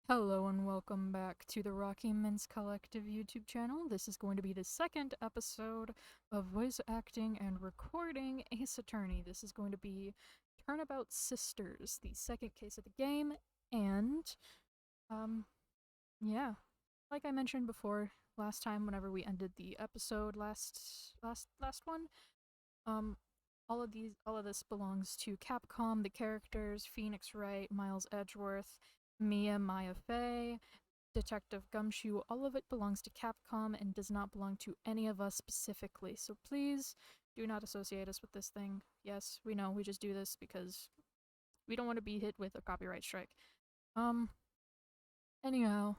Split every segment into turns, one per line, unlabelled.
Hello and welcome back to the RockyMints Collective YouTube channel. This is going to be the second episode of voice acting and recording Ace Attorney. This is going to be Turnabout Sisters, the second case of the game, and, yeah. Like I mentioned before, last time whenever we ended the episode, last one, all of this belongs to Capcom, the characters, Beanix, Wright, Miles Edgeworth, Maya Fey, Detective Gumshoe, all of it belongs to Capcom and does not belong to any of us specifically. So please do not associate us with this thing. Yes, we know, we just do this because we don't want to be hit with a copyright strike. Anyhow,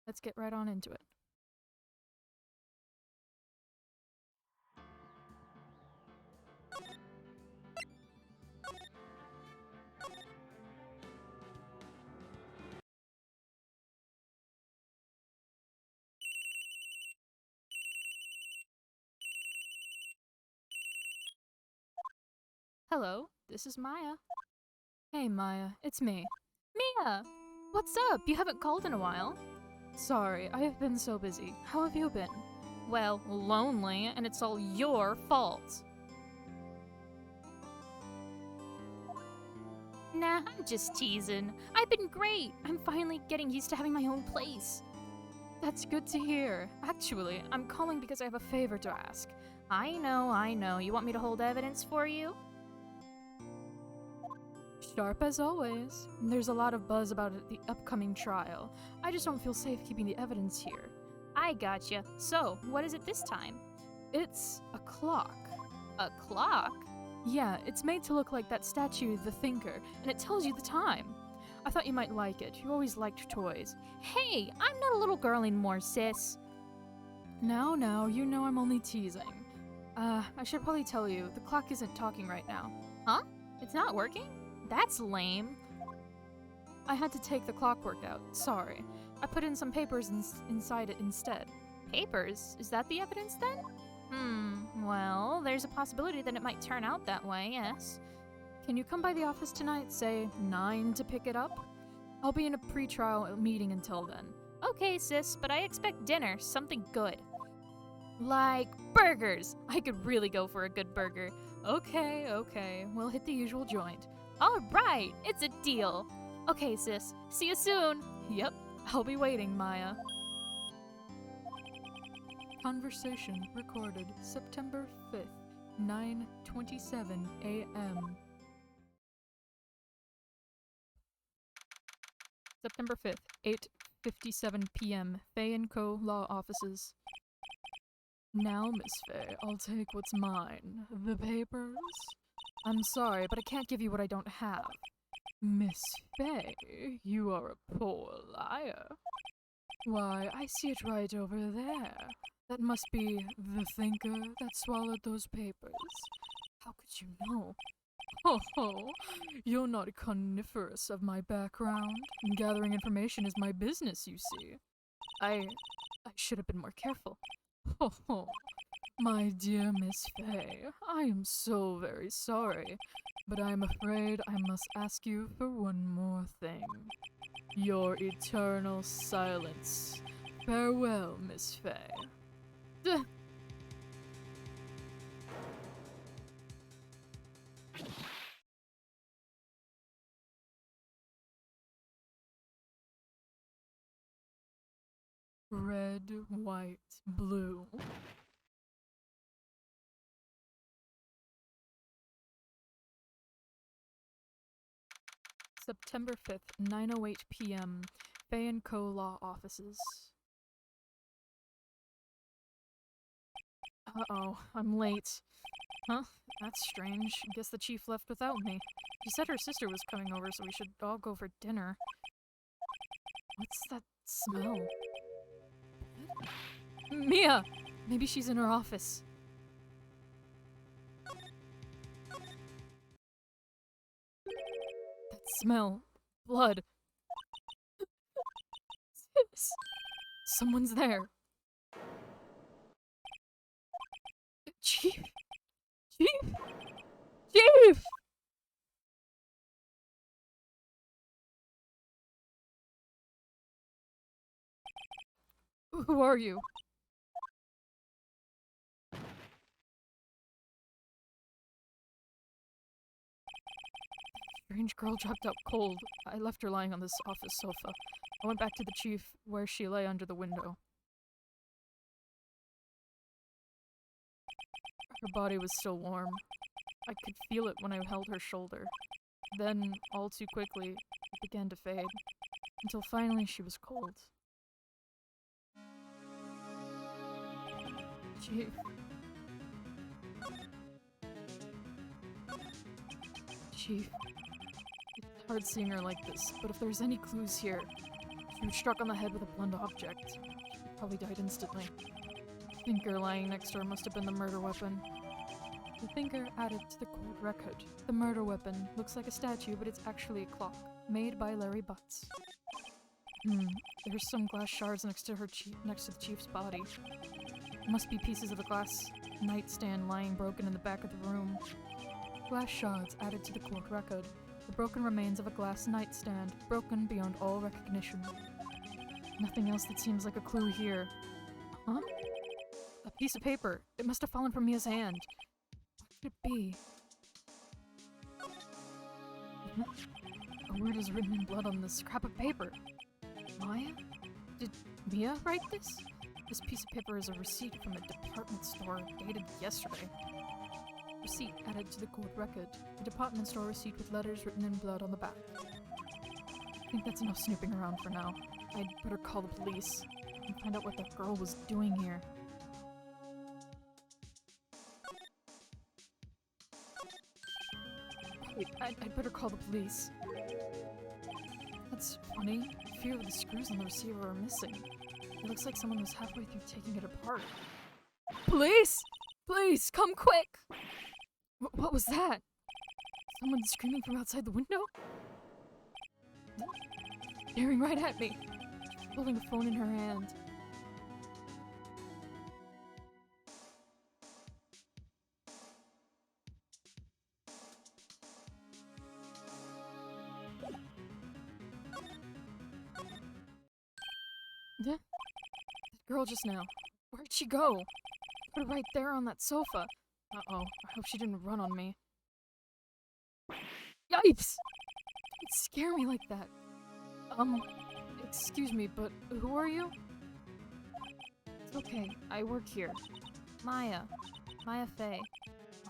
let's get right on into it. Hello, this is Maya. Hey Maya, it's me. Mia! What's up? You haven't called in a while. Sorry, I have been so busy. How have you been? Well, lonely, and it's all your fault. Nah, I'm just teasing. I've been great. I'm finally getting used to having my own place. That's good to hear. Actually, I'm calling because I have a favor to ask. I know. You want me to hold evidence for you? Sharp as always. There's a lot of buzz about the upcoming trial. I just don't feel safe keeping the evidence here. I gotcha. So, what is it this time? It's a clock. A clock? Yeah, it's made to look like that statue, the Thinker, and it tells you the time. I thought you might like it. You always liked toys. Hey, I'm not a little girl anymore, sis. Now, you know I'm only teasing. I should probably tell you, the clock isn't talking right now. Huh? It's not working? That's lame. I had to take the clockwork out, sorry. I put in some papers inside it instead. Papers? Is that the evidence then? Well, there's a possibility that it might turn out that way, yes. Can you come by the office tonight, say 9 to pick it up? I'll be in a pre-trial meeting until then. Okay, sis, but I expect dinner, something good. Like burgers! I could really go for a good burger. Okay, we'll hit the usual joint. Alright, it's a deal. Okay, sis, see you soon. Yep, I'll be waiting, Maya. Conversation recorded September 5th, 9:27 a.m. September 5th, 8:57 p.m. Fey & Co. Law Offices. Now, Miss Fey, I'll take what's mine. The papers? I'm sorry, but I can't give you what I don't have. Miss Fey, you are a poor liar. Why, I see it right over there. That must be the Thinker that swallowed those papers. How could you know? Ho, you're not coniferous of my background. Gathering information is my business, you see. I should have been more careful. Ho, my dear Miss Fey, I am so very sorry, but I'm afraid I must ask you for one more thing. Your eternal silence. Farewell, Miss Fey. Duh. Red, white, blue. September 5th, 9:08 p.m. Fey & Co. Law Offices. Uh-oh, I'm late. Huh? That's strange. Guess the chief left without me. She said her sister was coming over, so we should all go for dinner. What's that smell? Mia! Maybe she's in her office. That smell. Blood. Someone's there. Chief! Chief! Chief! Who are you? Strange girl dropped out cold. I left her lying on this office sofa. I went back to the chief, where she lay under the window. Her body was still warm. I could feel it when I held her shoulder. Then, all too quickly, it began to fade, until finally she was cold. Chief. Chief. It's hard seeing her like this, but if there's any clues here, she was struck on the head with a blunt object. She probably died instantly. The thinker lying next to her must have been the murder weapon. The thinker added to the cold record. The murder weapon looks like a statue, but it's actually a clock, made by Larry Butts. There's some glass shards next to the chief's body. Must be pieces of a glass nightstand lying broken in the back of the room. Glass shards added to the court record. The broken remains of a glass nightstand, broken beyond all recognition. Nothing else that seems like a clue here. Huh? A piece of paper. It must have fallen from Mia's hand. What could it be? A word is written in blood on this scrap of paper. Maya? Did Mia write this? This piece of paper is a receipt from a department store dated yesterday. Receipt added to the court record. A department store receipt with letters written in blood on the back. I think that's enough snooping around for now. I'd better call the police and find out what that girl was doing here. Wait, I'd better call the police. That's funny. A few of the screws on the receiver are missing. It looks like someone was halfway through taking it apart. Police! Please, come quick! What was that? Someone screaming from outside the window? Staring right at me, holding a phone in her hand. That girl just now. Where'd she go? Put her right there on that sofa. Uh-oh, I hope she didn't run on me. Yipes! Don't scare me like that. Excuse me, but who are you? It's okay, I work here. Maya. Maya Fey.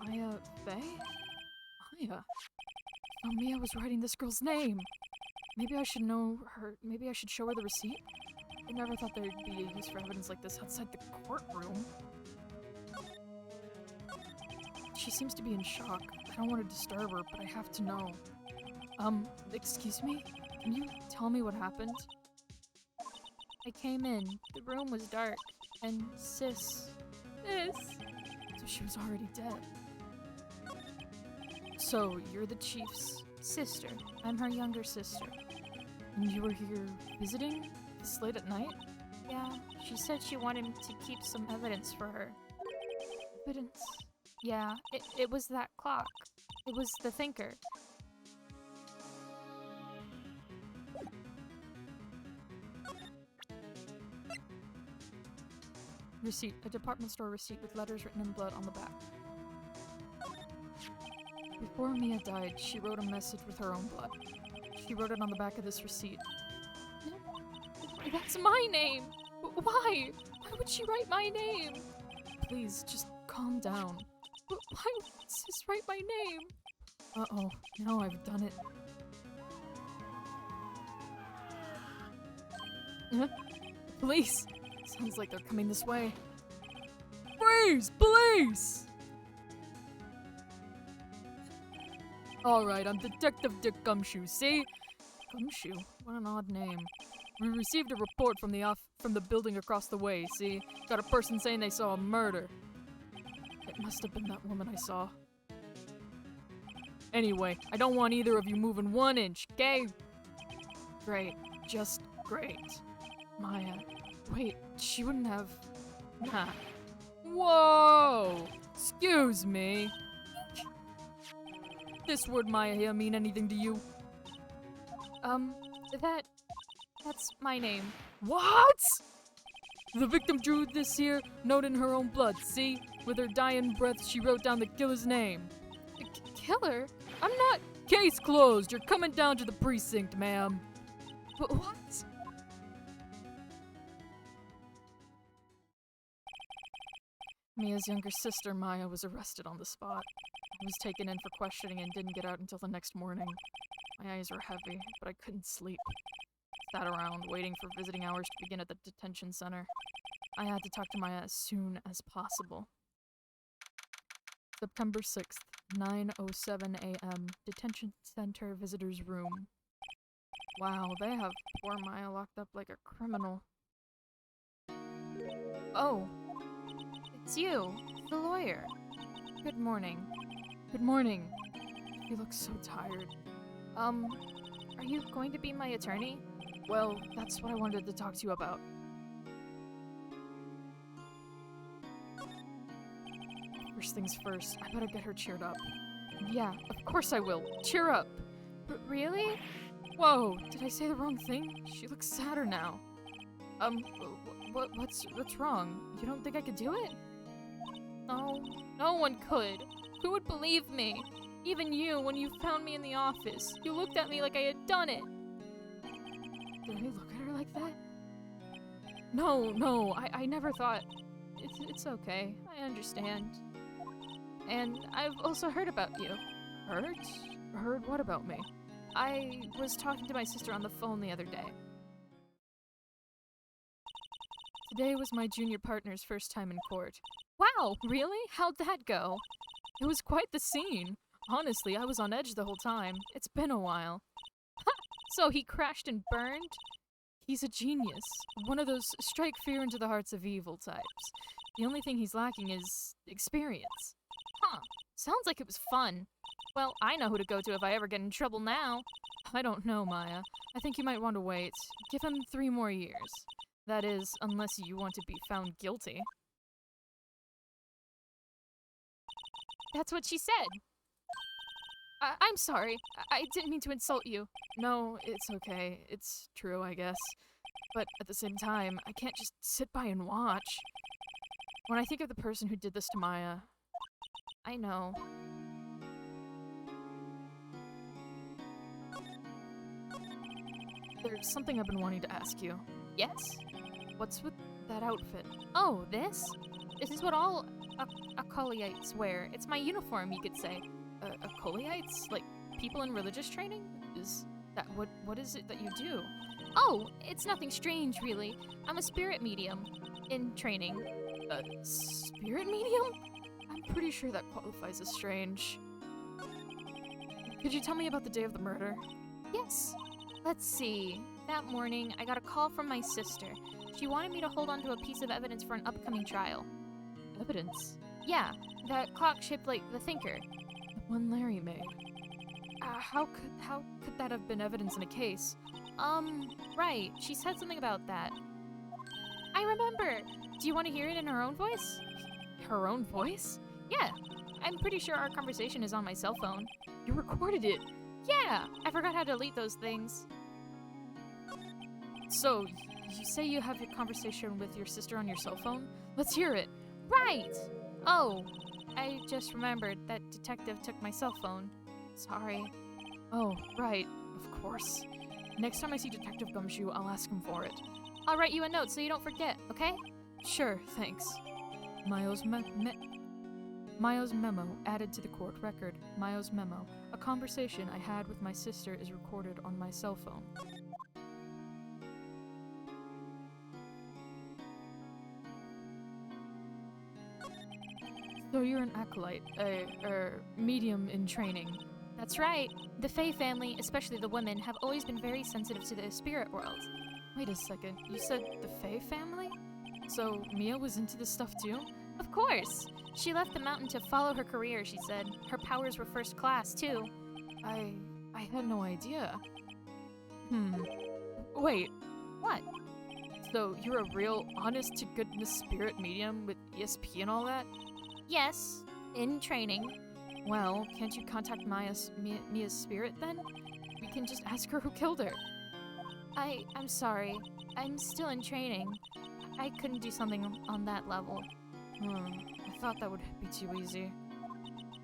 Maya Fey? Maya? Oh, Mia was writing this girl's name. Maybe I should know her. Maybe I should show her the receipt? I never thought there'd be a use for evidence like this outside the courtroom. She seems to be in shock. I don't want to disturb her, but I have to know. Excuse me? Can you tell me what happened? I came in. The room was dark. And Sis. So she was already dead. So, you're the chief's sister. I'm her younger sister. And you were here visiting? This late at night? Yeah, she said she wanted to keep some evidence for her. Evidence? Yeah, it was that clock. It was the thinker. Receipt. A department store receipt with letters written in blood on the back. Before Mia died, she wrote a message with her own blood. She wrote it on the back of this receipt. That's my name! Why? Why would she write my name? Please, just calm down. Why would Sis write my name? Uh-oh, now I've done it. Police! Sounds like they're coming this way. Freeze! Police! Alright, I'm Detective Dick Gumshoe, see? Gumshoe? What an odd name. We received a report from the building across the way, see? Got a person saying they saw a murder. It must have been that woman I saw. Anyway, I don't want either of you moving 1 inch, okay? Great. Just great. Maya. Wait, she wouldn't have... Nah. Whoa! Excuse me. This word Maya here mean anything to you? That's my name. What? The victim drew this here note in her own blood, see? With her dying breath, she wrote down the killer's name. Killer? I'm not... Case closed. You're coming down to the precinct, ma'am. What? Mia's younger sister, Maya, was arrested on the spot. I was taken in for questioning and didn't get out until the next morning. My eyes were heavy, but I couldn't sleep. I sat around, waiting for visiting hours to begin at the detention center. I had to talk to Maya as soon as possible. September 6th, 9:07 a.m. Detention Center Visitor's Room. Wow, they have poor Maya locked up like a criminal. Oh, it's you, the lawyer. Good morning. Good morning. You look so tired. Are you going to be my attorney? Well, that's what I wanted to talk to you about. First things first, I better get her cheered up. Yeah, of course I will. Cheer up. Really? Whoa, did I say the wrong thing? She looks sadder now. What's wrong? You don't think I could do it? No, no one could. Who would believe me? Even you, when you found me in the office. You looked at me like I had done it. Did I look at her like that? No, I never thought... It's okay. I understand. And I've also heard about you. Heard? Heard what about me? I was talking to my sister on the phone the other day. Today was my junior partner's first time in court. Wow, really? How'd that go? It was quite the scene. Honestly, I was on edge the whole time. It's been a while. Ha! So he crashed and burned? He's a genius. One of those strike fear into the hearts of evil types. The only thing he's lacking is experience. Huh. Sounds like it was fun. Well, I know who to go to if I ever get in trouble now. I don't know, Maya. I think you might want to wait. Give him 3 more years. That is, unless you want to be found guilty. That's what she said. I'm sorry. I didn't mean to insult you. No, it's okay. It's true, I guess. But at the same time, I can't just sit by and watch. When I think of the person who did this to Maya, I know. There's something I've been wanting to ask you. Yes? What's with that outfit? Oh, this? This is what all acolytes wear. It's my uniform, you could say. Acolytes? Like, people in religious training? Is that what is it that you do? Oh, it's nothing strange, really. I'm a spirit medium in training. Spirit medium? I'm pretty sure that qualifies as strange. Could you tell me about the day of the murder? Yes. Let's see. That morning, I got a call from my sister. She wanted me to hold on to a piece of evidence for an upcoming trial. Evidence? Yeah, that clock shaped like the thinker. The one Larry made. How could that have been evidence in a case? Right. She said something about that. I remember. Do you want to hear it in her own voice? Her own voice? Yeah. I'm pretty sure our conversation is on my cell phone. You recorded it? Yeah. I forgot how to delete those things. So, you say you have your conversation with your sister on your cell phone? Let's hear it. Right! Oh, I just remembered that detective took my cell phone. Sorry. Oh, right. Of course. Next time I see Detective Gumshoe, I'll ask him for it. I'll write you a note so you don't forget, okay? Sure, thanks. Mayo's memo added to the court record. Mayo's memo. A conversation I had with my sister is recorded on my cell phone. So you're an acolyte, medium in training. That's right. The Fey family, especially the women, have always been very sensitive to the spirit world. Wait a second, you said the Fey family? So Mia was into this stuff too? Of course! She left the mountain to follow her career, she said. Her powers were first class, too. I had no idea. Wait. What? So you're a real, honest-to-goodness spirit medium with ESP and all that? Yes, in training. Well, can't you contact Mia's spirit then? We can just ask her who killed her. I'm sorry. I'm still in training. I couldn't do something on that level.
I thought that would be too easy.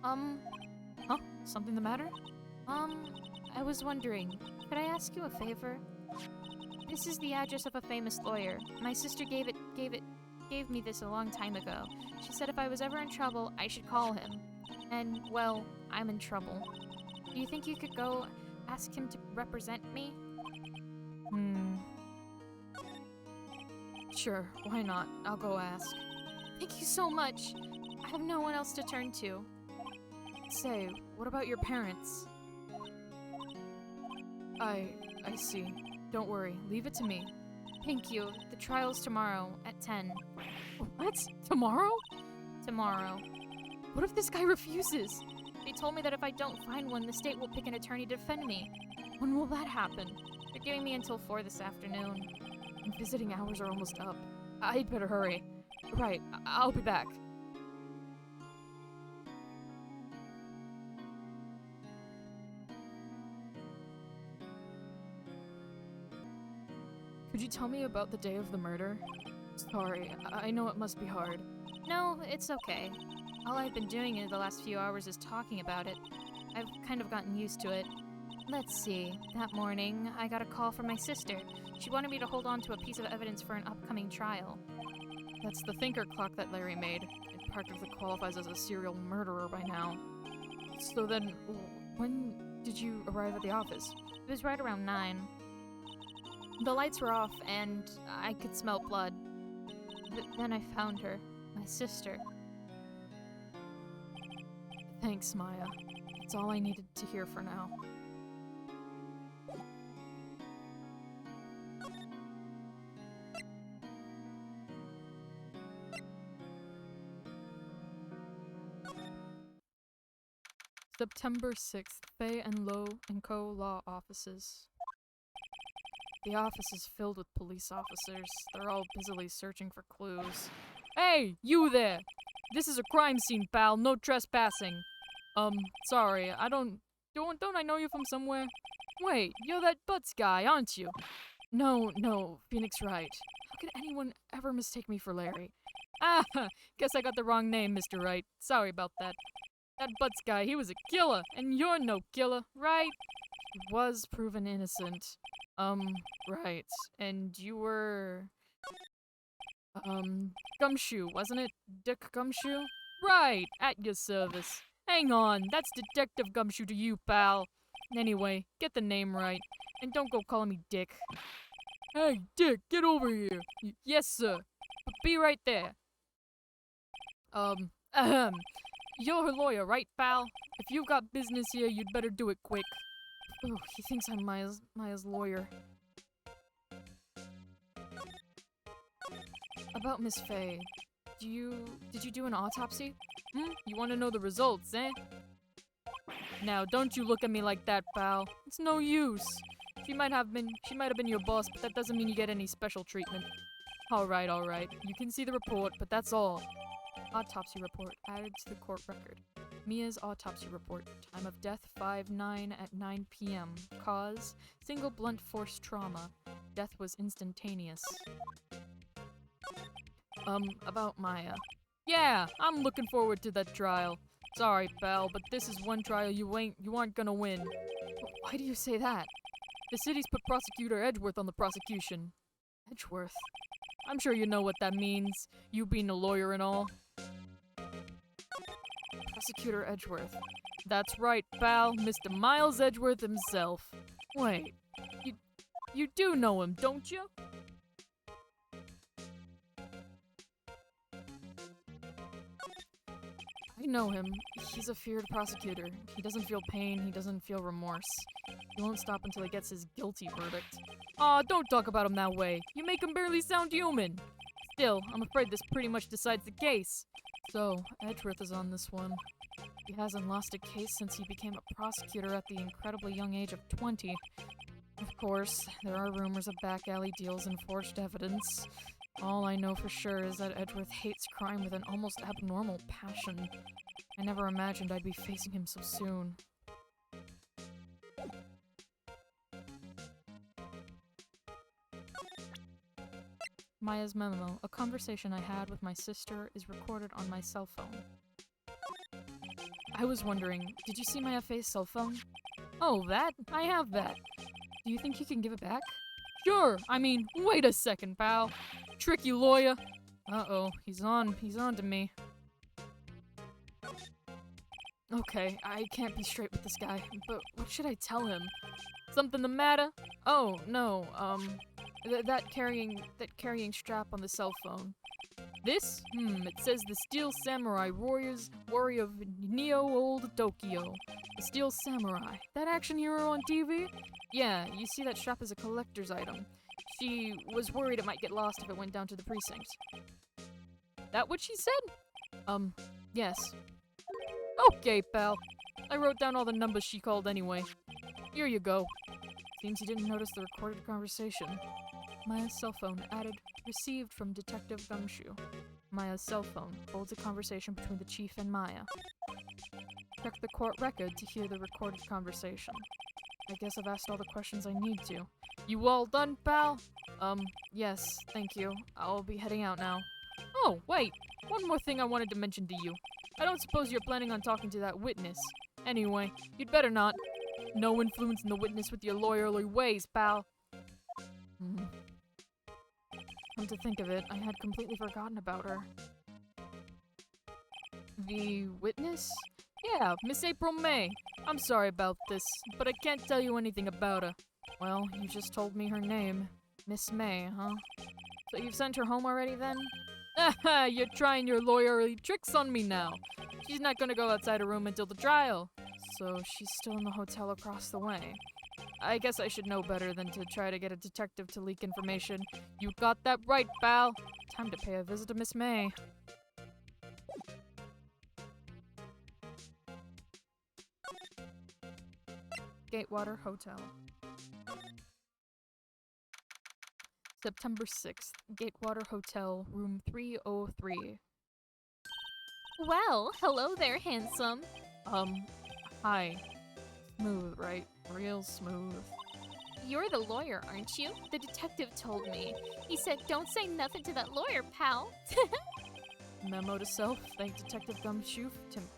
Huh? Something the matter?
I was wondering, could I ask you a favor? This is the address of a famous lawyer. My sister gave me this a long time ago. She said if I was ever in trouble, I should call him. And, well, I'm in trouble. Do you think you could go ask him to represent me?
Sure, why not? I'll go ask.
Thank you so much. I have no one else to turn to.
Say, what about your parents? I see. Don't worry, leave it to me.
Thank you. The trial's tomorrow at 10.
What? Tomorrow?
Tomorrow.
What if this guy refuses?
They told me that if I don't find one, the state will pick an attorney to defend me.
When will that happen?
They're giving me until 4 this afternoon.
Visiting hours are almost up. I'd better hurry. Right, I'll be back. Could you tell me about the day of the murder? Sorry, I know it must be hard.
No, it's okay. All I've been doing in the last few hours is talking about it. I've kind of gotten used to it. Let's see. That morning, I got a call from my sister. She wanted me to hold on to a piece of evidence for an upcoming trial.
That's the thinker clock that Larry made. It practically qualifies as a serial murderer by now. So then, when did you arrive at the office?
It was right around 9. The lights were off, and I could smell blood. Then I found her, my sister.
Thanks, Maya. That's all I needed to hear for now. September 6th, Fey and Lowe & Co. Law Offices. The office is filled with police officers. They're all busily searching for clues. Hey, you there! This is a crime scene, pal. No trespassing. Sorry, don't I know you from somewhere? Wait, you're that Butts guy, aren't you? No, Beanix Wright. How could anyone ever mistake me for Larry? Ah, guess I got the wrong name, Mr. Wright. Sorry about that. That Butts guy, he was a killer, and you're no killer, right? He was proven innocent. Right. And you were... Gumshoe, wasn't it? Dick Gumshoe? Right, at your service. Hang on, that's Detective Gumshoe to you, pal. Anyway, get the name right, and don't go calling me Dick. Hey, Dick, get over here. Yes, sir. Be right there. You're her lawyer, right, pal? If you've got business here, you'd better do it quick. Oh, he thinks I'm Maya's lawyer. About Miss Fey. Did you do an autopsy? You want to know the results, eh? Now, don't you look at me like that, pal. It's no use. She might have been your boss, but that doesn't mean you get any special treatment. Alright. You can see the report, but that's all. Autopsy report added to the court record. Mia's autopsy report. Time of death 5/9 at 9 p.m. Cause single blunt force trauma. Death was instantaneous. About Maya. Yeah, I'm looking forward to that trial. Sorry, pal, but this is one trial you aren't gonna win. Why do you say that? The city's put Prosecutor Edgeworth on the prosecution. Edgeworth? I'm sure you know what that means, you being a lawyer and all. Prosecutor Edgeworth. That's right, pal, Mr. Miles Edgeworth himself. Wait, you do know him, don't you? I know him. He's a feared prosecutor. He doesn't feel pain, he doesn't feel remorse. He won't stop until he gets his guilty verdict. Aw, don't talk about him that way. You make him barely sound human. Still, I'm afraid this pretty much decides the case. So, Edgeworth is on this one. He hasn't lost a case since he became a prosecutor at the incredibly young age of 20. Of course, there are rumors of back alley deals and forged evidence. All I know for sure is that Edgeworth hates crime with an almost abnormal passion. I never imagined I'd be facing him so soon. Maya's memo. A conversation I had with my sister is recorded on my cell phone. I was wondering, did you see Maya Fey's cell phone? Oh, that? I have that. Do you think you can give it back? Sure! I mean, wait a second, pal. Tricky lawyer. Uh-oh, he's on to me. Okay, I can't be straight with this guy, but what should I tell him? Something the matter? Oh, no, that carrying strap on the cell phone. This? It says the Steel Samurai warrior of Neo Old Tokyo. The Steel Samurai. That action hero on TV? Yeah, you see that strap as a collector's item. She was worried it might get lost if it went down to the precinct. That what she said? Yes. Okay, pal. I wrote down all the numbers she called anyway. Here you go. Seems you didn't notice the recorded conversation. Maya's cell phone added, received from Detective Gumshoe. Maya's cell phone holds a conversation between the chief and Maya. Check the court record to hear the recorded conversation. I guess I've asked all the questions I need to. You all done, pal? Yes, thank you. I'll be heading out now. Oh, wait! One more thing I wanted to mention to you. I don't suppose you're planning on talking to that witness. Anyway, you'd better not. No influencing the witness with your lawyerly ways, pal. Come to think of it, I had completely forgotten about her. The witness? Yeah, Miss April May. I'm sorry about this, but I can't tell you anything about her. Well, you just told me her name. Miss May, huh? So you've sent her home already then? Haha, you're trying your lawyerly tricks on me now. She's not gonna go outside her room until the trial. So she's still in the hotel across the way. I guess I should know better than to try to get a detective to leak information. You got that right, pal. Time to pay a visit to Miss May. Gatewater Hotel. September 6th, Gatewater Hotel, room 303.
Well, hello there, handsome.
Hi. Smooth, right? Real smooth.
You're the lawyer, aren't you? The detective told me. He said, don't say nothing to that lawyer, pal.
Memo to self, thank Detective Gumshoe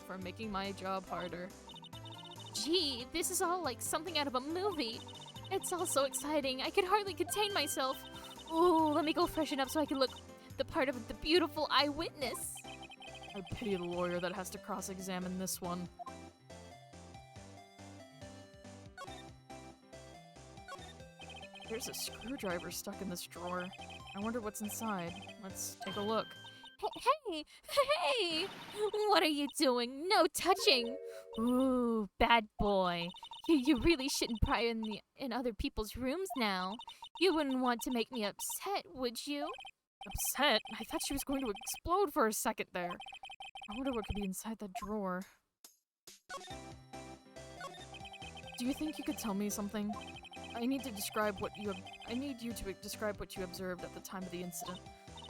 for making my job harder.
Gee, this is all like something out of a movie. It's all so exciting, I could hardly contain myself. Ooh, let me go freshen up so I can look the part of the beautiful eyewitness.
I pity the lawyer that has to cross-examine this one. There's a screwdriver stuck in this drawer. I wonder what's inside. Let's take a look.
Hey! What are you doing? No touching! Ooh, bad boy. You really shouldn't pry in other people's rooms now. You wouldn't want to make me upset, would you?
Upset? I thought she was going to explode for a second there. I wonder what could be inside that drawer. Do you think you could tell me something? I need you to describe what you observed at the time of the incident.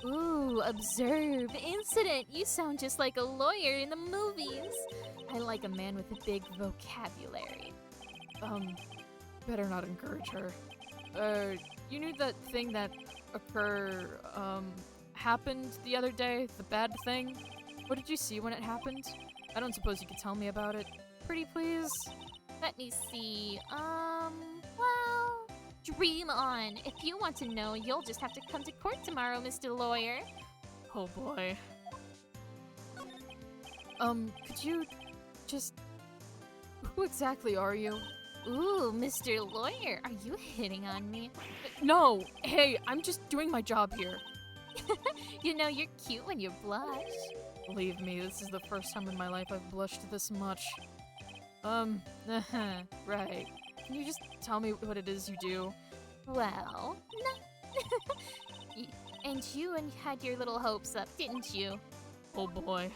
Ooh, observe. Incident. You sound just like a lawyer in the movies. I like a man with a big vocabulary.
Better not encourage her. You knew that thing that happened the other day? The bad thing? What did you see when it happened? I don't suppose you could tell me about it. Pretty please?
Let me see. Well, dream on. If you want to know, you'll just have to come to court tomorrow, Mr. Lawyer.
Oh boy. Could you just... Who exactly are you?
Ooh, Mr. Lawyer, are you hitting on me?
No! Hey, I'm just doing my job here.
You know you're cute when you blush.
Believe me, this is the first time in my life I've blushed this much. Right. Can you just tell me what it is you do?
Well, and you had your little hopes up, didn't you?
Oh boy.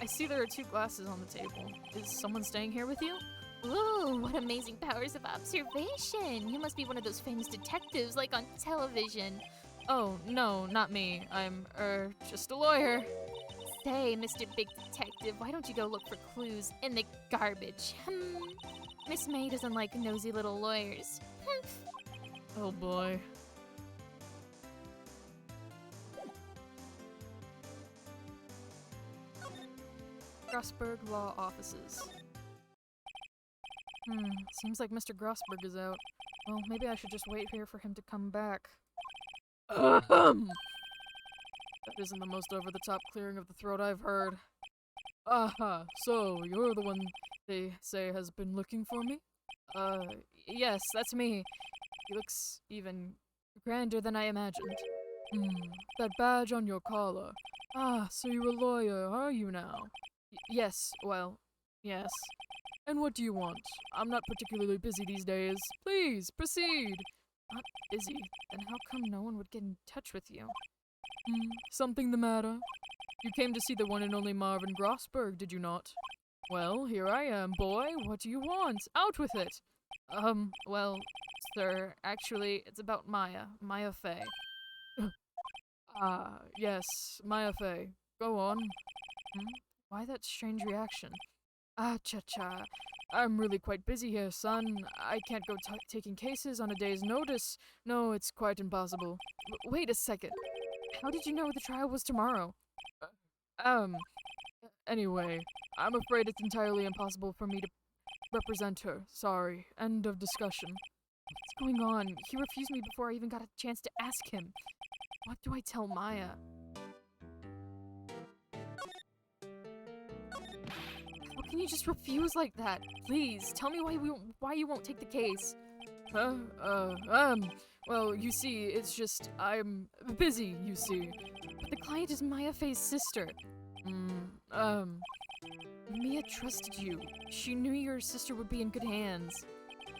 I see there are 2 glasses on the table. Is someone staying here with you?
Ooh, what amazing powers of observation! You must be one of those famous detectives like on television.
Oh, no, not me. I'm, just a lawyer.
Say, Mr. Big Detective, why don't you go look for clues in the garbage? Miss May doesn't like nosy little lawyers.
Oh boy. Grossberg Law Offices. Seems like Mr. Grossberg is out. Well, maybe I should just wait here for him to come back. Ahem! That isn't the most over-the-top clearing of the throat I've heard. Aha, so you're the one they say has been looking for me? Yes, that's me. He looks even grander than I imagined. That badge on your collar. Ah, so you're a lawyer, are you now? Yes, well, yes. And what do you want? I'm not particularly busy these days. Please, proceed. Not busy? Then how come no one would get in touch with you? Something the matter? You came to see the one and only Marvin Grossberg, did you not? Well, here I am, boy. What do you want? Out with it! Well, sir, actually, it's about Maya Fey. Ah, yes, Maya Fey. Go on. Why that strange reaction? Ah, cha-cha. I'm really quite busy here, son. I can't go taking cases on a day's notice. No, it's quite impossible. Wait a second. How did you know the trial was tomorrow? Anyway, I'm afraid it's entirely impossible for me to represent her. Sorry. End of discussion. What's going on? He refused me before I even got a chance to ask him. What do I tell Maya? How can you just refuse like that? Please, tell me why you won't take the case. Well, you see, it's just, I'm busy, you see. But the client is Maya Fey's sister. Mia trusted you. She knew your sister would be in good hands.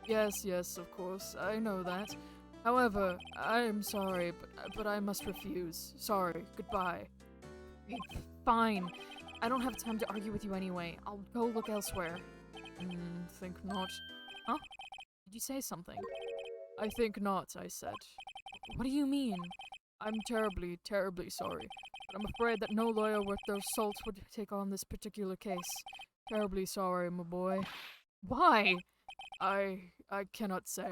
Yes, of course, I know that. However, I'm sorry, but I must refuse. Sorry, goodbye. Fine. I don't have time to argue with you anyway. I'll go look elsewhere. Think not. Huh? Did you say something? I think not, I said. What do you mean? I'm terribly, terribly sorry, but I'm afraid that no lawyer worth their salt would take on this particular case. Terribly sorry, my boy. Why? I cannot say.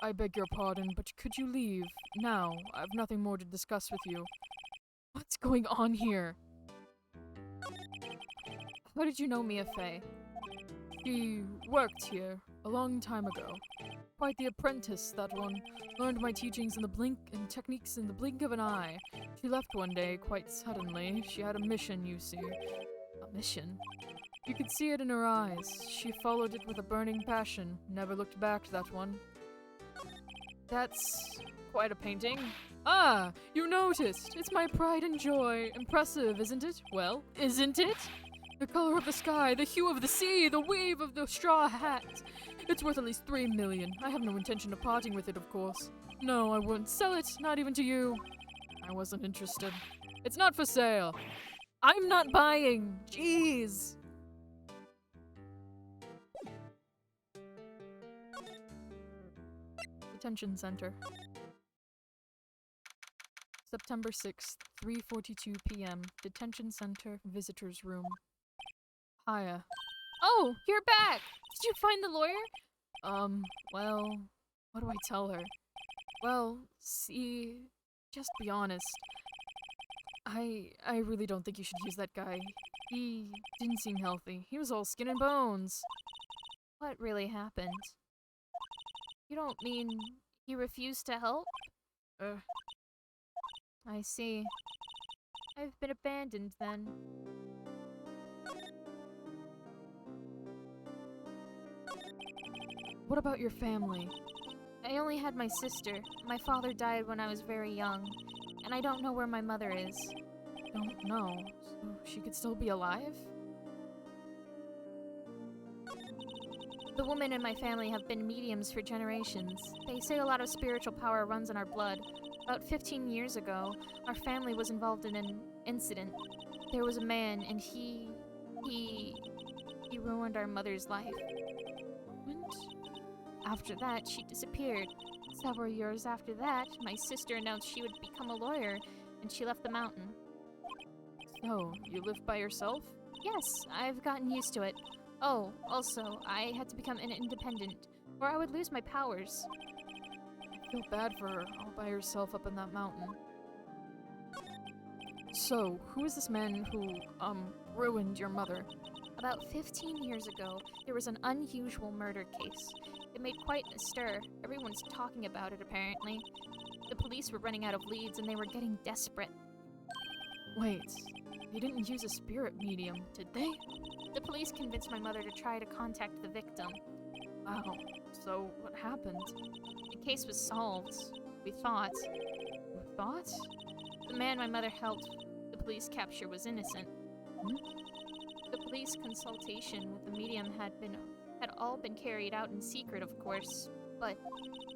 I beg your pardon, but could you leave? Now, I've nothing more to discuss with you. What's going on here? How did you know Mia Fey? She worked here a long time ago. Quite the apprentice, that one. Learned my teachings and techniques in the blink of an eye. She left one day, quite suddenly. She had a mission, you see. A mission? You could see it in her eyes. She followed it with a burning passion. Never looked back, that one. That's quite a painting. Ah, you noticed! It's my pride and joy. Impressive, isn't it? Well, isn't it? The color of the sky, the hue of the sea, the weave of the straw hat. It's worth at least 3 million. I have no intention of parting with it, of course. No, I wouldn't sell it, not even to you. I wasn't interested. It's not for sale. I'm not buying. Jeez. Detention Center. September 6th, 3:42 p.m. Detention Center, Visitors Room. Hiya.
Oh, you're back! Did you find the lawyer?
Well, what do I tell her? Well, see, just be honest. I really don't think you should use that guy. He didn't seem healthy. He was all skin and bones.
What really happened? You don't mean he refused to help? I see. I've been abandoned then.
What about your family?
I only had my sister. My father died when I was very young, and I don't know where my mother is.
Don't know. So she could still be alive?
The women in my family have been mediums for generations. They say a lot of spiritual power runs in our blood. About 15 years ago, our family was involved in an incident. There was a man, and he ruined our mother's life.
Ruined?
After that, she disappeared. Several years after that, my sister announced she would become a lawyer, and she left the mountain.
So, you live by yourself?
Yes, I've gotten used to it. Oh, also, I had to become an independent, or I would lose my powers.
I feel bad for her, all by herself up in that mountain. So, who is this man who, ruined your mother?
About 15 years ago, there was an unusual murder case. It made quite a stir. Everyone's talking about it, apparently. The police were running out of leads and they were getting desperate.
Wait, they didn't use a spirit medium, did they?
The police convinced my mother to try to contact the victim.
Wow, so what happened?
The case was solved, we thought.
You thought?
The man my mother helped the police capture was innocent.
Hmm?
The police consultation with the medium had all been carried out in secret, of course, but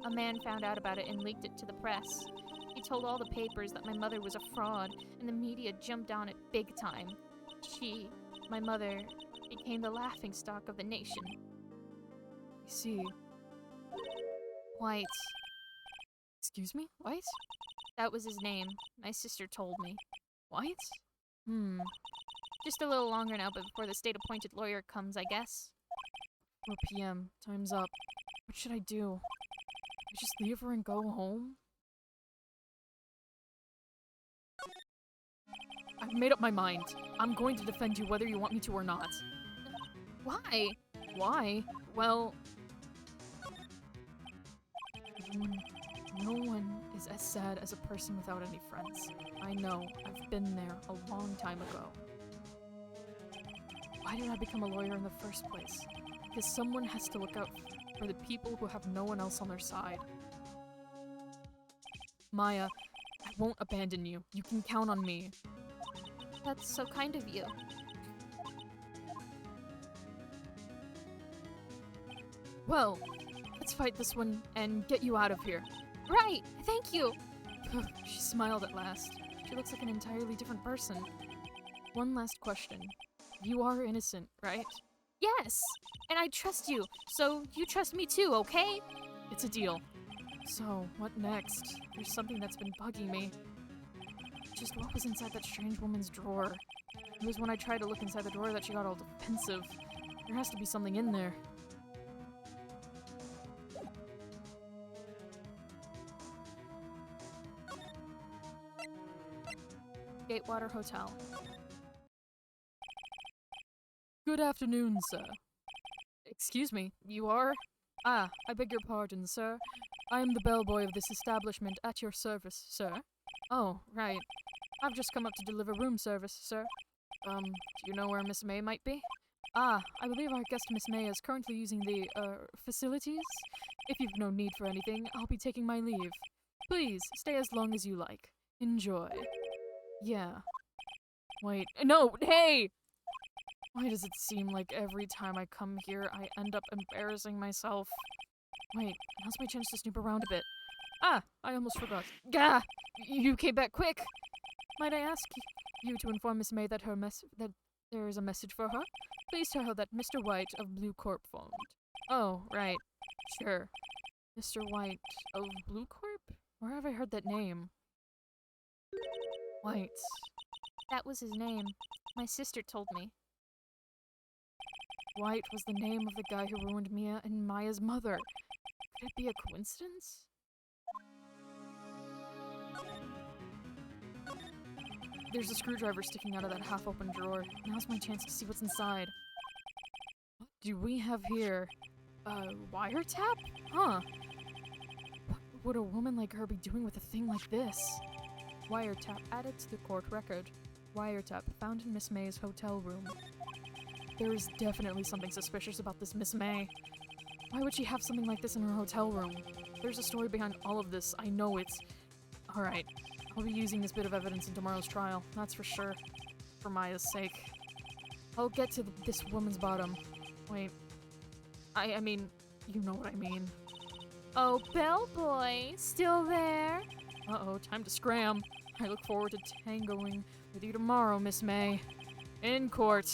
a man found out about it and leaked it to the press. He told all the papers that my mother was a fraud, and the media jumped on it big time. My mother, became the laughingstock of the nation.
I see.
White.
Excuse me? White?
That was his name. My sister told me.
White?
Just a little longer now, but before the state-appointed lawyer comes, I guess.
4 p.m. Time's up. What should I do? I just leave her and go home? I've made up my mind. I'm going to defend you whether you want me to or not.
Why?
Why? Well... no one is as sad as a person without any friends. I know. I've been there a long time ago. Why did I become a lawyer in the first place? Because someone has to look out for the people who have no one else on their side. Maya, I won't abandon you. You can count on me.
That's so kind of you.
Well, let's fight this one and get you out of here.
Right! Thank you!
She smiled at last. She looks like an entirely different person. One last question. You are innocent, right?
Yes! And I trust you, so you trust me too, okay?
It's a deal. So, what next? There's something that's been bugging me. Just what was inside that strange woman's drawer? It was when I tried to look inside the drawer that she got all defensive. There has to be something in there. Gatewater Hotel. Good afternoon, sir. Excuse me, you are? Ah, I beg your pardon, sir. I am the bellboy of this establishment at your service, sir. Oh, right. I've just come up to deliver room service, sir. Do you know where Miss May might be? Ah, I believe our guest Miss May is currently using the, facilities? If you've no need for anything, I'll be taking my leave. Please, stay as long as you like. Enjoy. Yeah. Wait, no, hey! Why does it seem like every time I come here, I end up embarrassing myself? Wait, now's my chance to snoop around a bit. Ah, I almost forgot. Gah! You came back quick! Might I ask you to inform Miss May that that there is a message for her? Please tell her that Mr. White of Blue Corp phoned. Oh, right. Sure. Mr. White of Blue Corp? Where have I heard that name? White.
That was his name. My sister told me.
White was the name of the guy who ruined Mia and Maya's mother. Could it be a coincidence? There's a screwdriver sticking out of that half-open drawer. Now's my chance to see what's inside. What do we have here? Wiretap? Huh. What would a woman like her be doing with a thing like this? Wiretap added to the court record. Wiretap found in Miss May's hotel room. There is definitely something suspicious about this Miss May. Why would she have something like this in her hotel room? There's a story behind all of this. I know it. Alright. I'll be using this bit of evidence in tomorrow's trial. That's for sure. For Maya's sake. I'll get to this woman's bottom. Wait. I mean, you know what I mean.
Oh, bellboy, still there?
Uh-oh, time to scram. I look forward to tangoing with you tomorrow, Miss May. In court.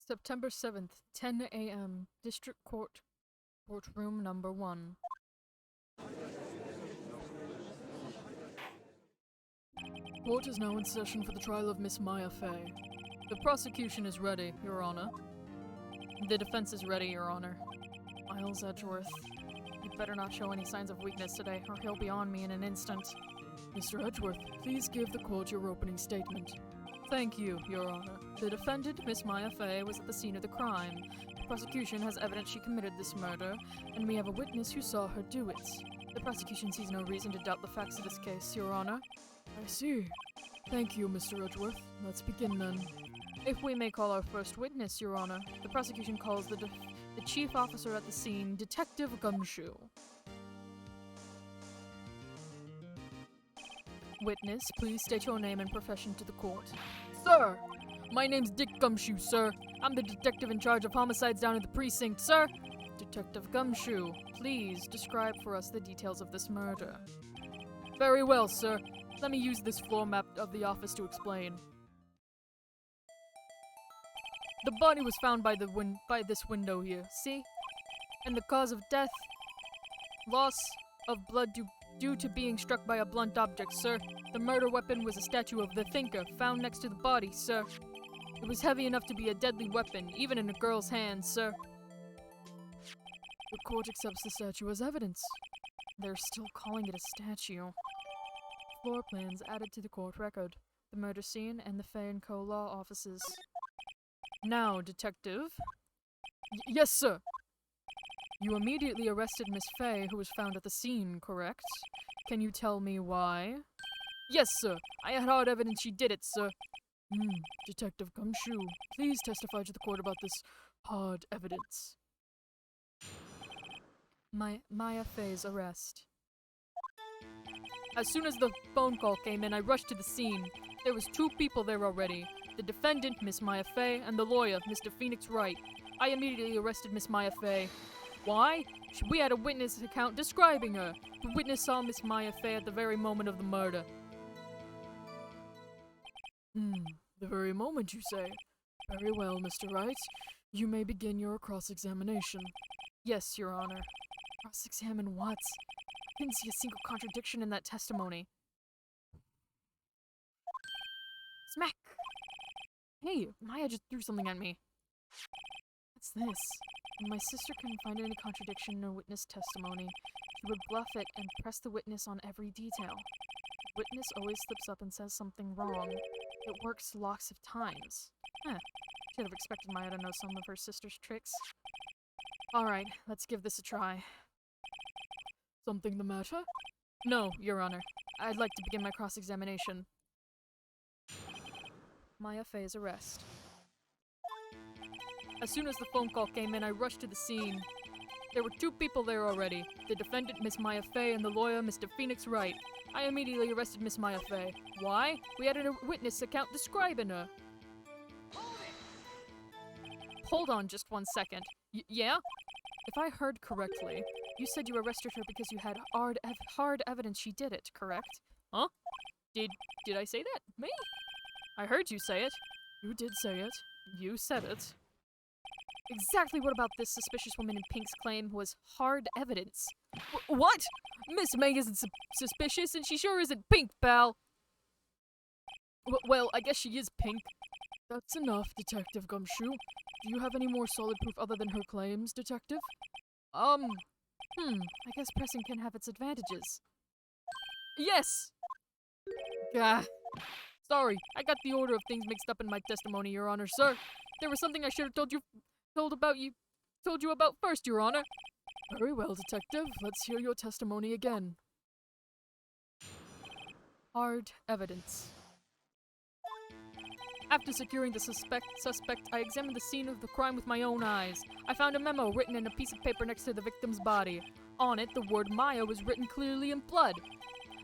September 7th, 10 a.m. District Court. Courtroom number 1. Court is now in session for the trial of Miss Maya Fey. The prosecution is ready, Your Honor. The defense is ready, Your Honor. Miles Edgeworth, you better not show any signs of weakness today, or he'll be on me in an instant. Mr. Edgeworth, please give the court your opening statement. Thank you, Your Honor. The defendant, Miss Maya Fey, was at the scene of the crime. The prosecution has evidence she committed this murder, and we have a witness who saw her do it. The prosecution sees no reason to doubt the facts of this case, Your Honor. I see. Thank you, Mr. Edgeworth. Let's begin then. If we may call our first witness, Your Honor, the prosecution calls the chief officer at the scene, Detective Gumshoe. Witness, please state your name and profession to the court. Sir! My name's Dick Gumshoe, sir. I'm the detective in charge of homicides down at the precinct, sir. Detective Gumshoe, please describe for us the details of this murder. Very well, sir. Let me use this floor map of the office to explain. The body was found by this window here, see? And the cause of death? Loss of blood due to being struck by a blunt object, sir. The murder weapon was a statue of the Thinker, found next to the body, sir. It was heavy enough to be a deadly weapon, even in a girl's hands, sir. The court accepts the statue as evidence. They're still calling it a statue. Floor plans added to the court record. The murder scene and the Fey & Co. law offices. Now, detective. Yes, sir. You immediately arrested Miss Fey, who was found at the scene, correct? Can you tell me why? Yes, sir. I had hard evidence she did it, sir. Detective Gumshoe, please testify to the court about this hard evidence. Maya Fey's arrest. As soon as the phone call came in, I rushed to the scene. There was 2 people there already. The defendant, Miss Maya Fey, and the lawyer, Mr. Beanix Wright. I immediately arrested Miss Maya Fey. Why? We had a witness account describing her. The witness saw Miss Maya Fey at the very moment of the murder. The very moment, you say? Very well, Mr. Wright. You may begin your cross-examination. Yes, Your Honor. Cross-examine what? I didn't see a single contradiction in that testimony. Smack! Hey, Maya just threw something at me. What's this? When my sister couldn't find any contradiction in her witness testimony, she would bluff it and press the witness on every detail. The witness always slips up and says something wrong. It works lots of times. Should have expected Maya to know some of her sister's tricks. Alright, let's give this a try. Something the matter? No, Your Honor. I'd like to begin my cross-examination. Maya Fey's arrest. As soon as the phone call came in, I rushed to the scene. There were 2 people there already. The defendant, Miss Maya Fey, and the lawyer, Mr. Beanix Wright. I immediately arrested Miss Maya Fey. Why? We had a witness account describing her. Hold on just 1 second. Yeah? If I heard correctly, you said you arrested her because you had hard evidence she did it, correct? Huh? Did I say that? Me? I heard you say it. You did say it. You said it. Exactly what about this suspicious woman in pink's claim was hard evidence? What? Miss May isn't suspicious, and she sure isn't pink, pal. Well, I guess she is pink. That's enough, Detective Gumshoe. Do you have any more solid proof other than her claims, Detective? I guess pressing can have its advantages. Yes! Gah. Sorry, I got the order of things mixed up in my testimony, Your Honor, sir. There was something I should have told you about first, Your Honor. Very well, Detective. Let's hear your testimony again. Hard evidence. After securing the suspect, I examined the scene of the crime with my own eyes. I found a memo written in a piece of paper next to the victim's body. On it, the word Maya was written clearly in blood.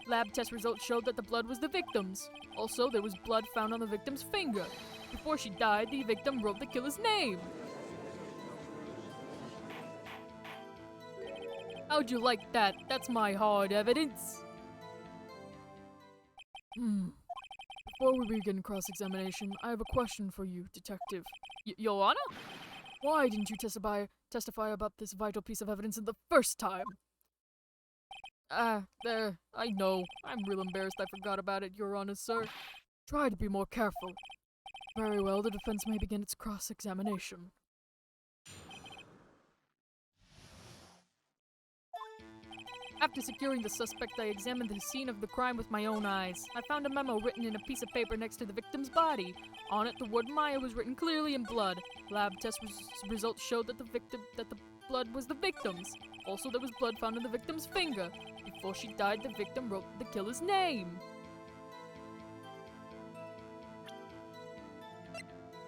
Lab test results showed that the blood was the victim's. Also, there was blood found on the victim's finger. Before she died, the victim wrote the killer's name. How'd you like that? That's my hard evidence. Before we begin cross-examination, I have a question for you, Detective. Your Honor? Why didn't you testify about this vital piece of evidence in the first time? I know. I'm real embarrassed I forgot about it, Your Honor, sir. Try to be more careful. Very well, the defense may begin its cross-examination. After securing the suspect, I examined the scene of the crime with my own eyes. I found a memo written in a piece of paper next to the victim's body. On it, the word Maya was written clearly in blood. Lab test results showed that the blood was the victim's. Also, there was blood found in the victim's finger. Before she died, the victim wrote the killer's name.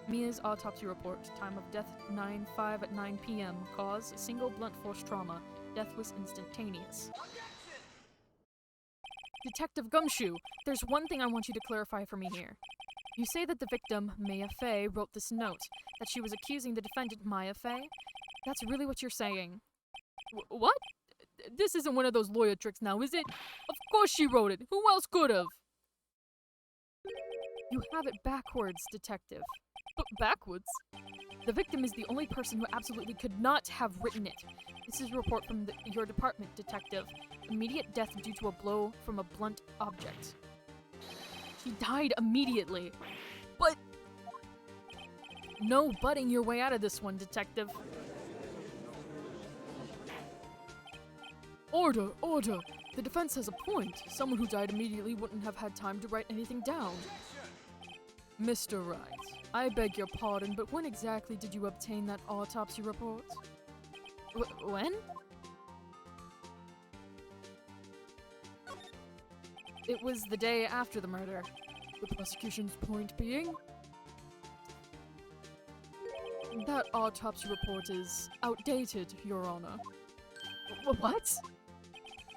Mia's autopsy report. Time of death 9/5 at 9 p.m. Cause single blunt force trauma. Death was instantaneous. Detective Gumshoe, there's one thing I want you to clarify for me here. You say that the victim, Maya Fey, wrote this note, that she was accusing the defendant, Maya Fey? That's really what you're saying. What? This isn't one of those lawyer tricks now, is it? Of course she wrote it. Who else could have? You have it backwards, Detective. But backwards? The victim is the only person who absolutely could not have written it. This is a report from your department, Detective. Immediate death due to a blow from a blunt object. She died immediately. But... No butting your way out of this one, Detective. Order, order! The defense has a point. Someone who died immediately wouldn't have had time to write anything down. Mr. Wright, I beg your pardon, but when exactly did you obtain that autopsy report? When? It was the day after the murder. The prosecution's point being? That autopsy report is outdated, Your Honor. What?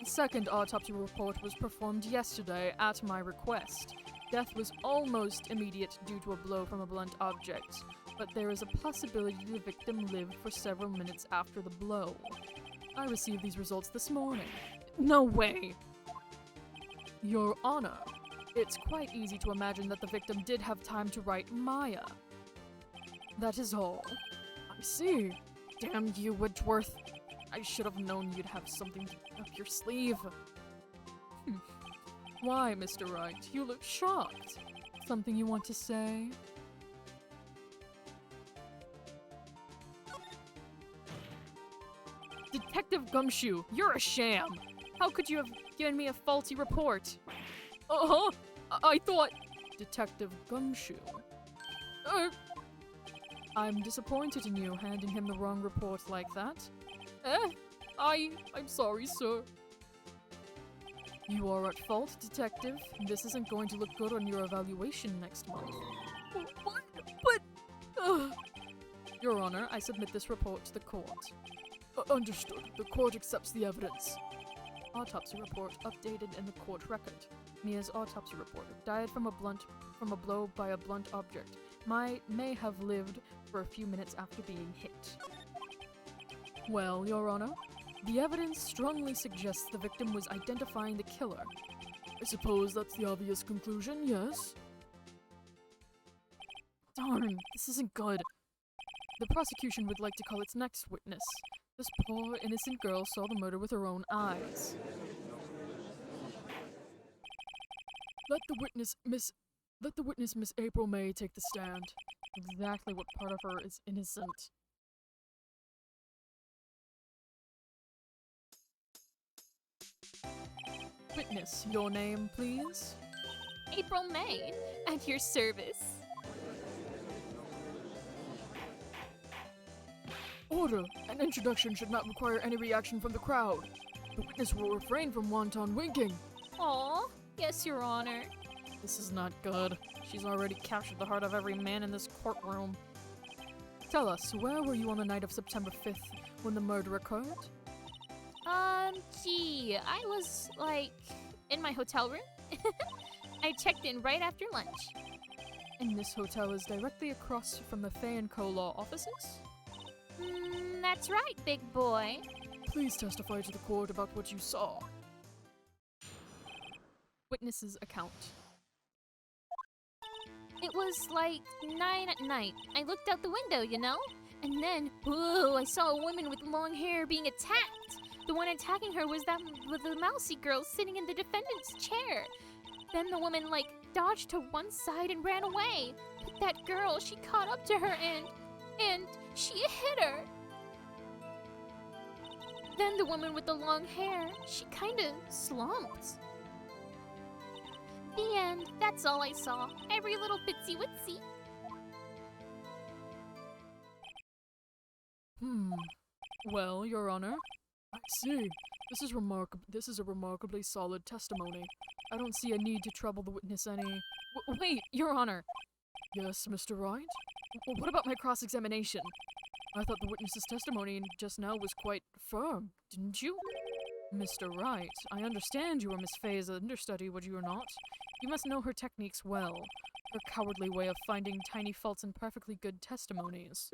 The second autopsy report was performed yesterday at my request. Death was almost immediate due to a blow from a blunt object, but there is a possibility the victim lived for several minutes after the blow. I received these results this morning. No way! Your Honor, it's quite easy to imagine that the victim did have time to write Maya. That is all. I see. Damn you, Edgeworth. I should have known you'd have something up your sleeve. Why, Mr. Wright? You look shocked. Something you want to say? Detective Gumshoe, you're a sham! How could you have given me a faulty report? Uh-huh! I thought... Detective Gumshoe. I'm disappointed in you handing him the wrong report like that. I'm sorry, sir. You are at fault, Detective. This isn't going to look good on your evaluation next month. What? But... Your Honor, I submit this report to the court. Understood. The court accepts the evidence. Autopsy report updated in the court record. Mia's autopsy report. Died from a blow by a blunt object. May have lived for a few minutes after being hit. Well, Your Honor, the evidence strongly suggests the victim was identifying the killer. I suppose that's the obvious conclusion, yes? Darn, this isn't good. The prosecution would like to call its next witness. This poor, innocent girl saw the murder with her own eyes. Let the witness, Miss April May, take the stand. Exactly what part of her is innocent. Witness, your name, please?
April May, at your service.
Order! An introduction should not require any reaction from the crowd. The witness will refrain from wanton winking.
Aw, yes, Your Honor.
This is not good. She's already captured the heart of every man in this courtroom. Tell us, where were you on the night of September 5th when the murder occurred?
Gee, I was, in my hotel room. I checked in right after lunch.
And this hotel is directly across from the Fey & Co. law offices?
That's right, big boy.
Please testify to the court about what you saw. Witness's account.
It was 9 at night. I looked out the window, you know? And then, whoa, I saw a woman with long hair being attacked. The one attacking her was the mousy girl sitting in the defendant's chair. Then the woman, like, dodged to one side and ran away. But that girl, she caught up to her and she hit her. Then the woman with the long hair, she kinda slumped. The end. That's all I saw. Every little bitsy witsy.
Well, Your Honor, I see. This is a remarkably solid testimony. I don't see a need to trouble the witness any.
Wait, Your Honor.
Yes, Mr. Wright?
What about my cross-examination?
I thought the witness's testimony just now was quite firm, didn't you? Mr. Wright, I understand you are Miss Fey's understudy, would you or not? You must know her techniques well. Her cowardly way of finding tiny faults in perfectly good testimonies.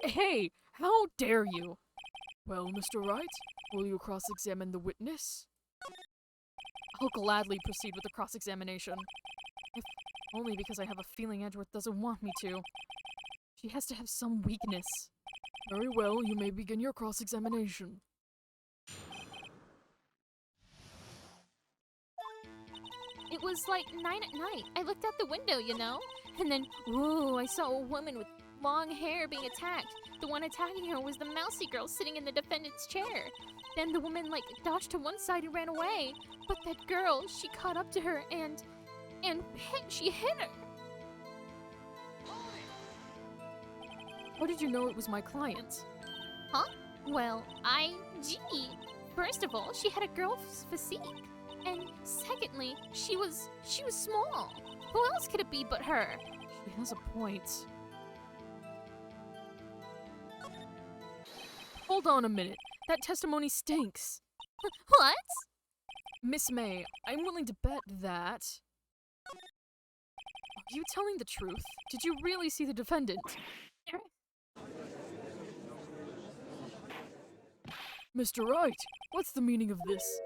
Hey, how dare you?
Well, Mr. Wright, will you cross-examine the witness?
I'll gladly proceed with the cross-examination. If only because I have a feeling Edgeworth doesn't want me to. She has to have some weakness.
Very well, you may begin your cross-examination.
It was like 9 at night. I looked out the window, you know? And then, whoa, I saw a woman with long hair being attacked. The one attacking her was the mousy girl sitting in the defendant's chair. Then the woman, like, dodged to one side and ran away. But that girl, she caught up to her and she hit her.
How did you know it was my client?
Huh? Well, gee. First of all, she had a girl's physique. And secondly, she was small. Who else could it be but her?
She has a point. Hold on a minute. That testimony stinks.
What?
Miss May, I'm willing to bet that... Are you telling the truth? Did you really see the defendant?
Mr. Wright, what's the meaning of this?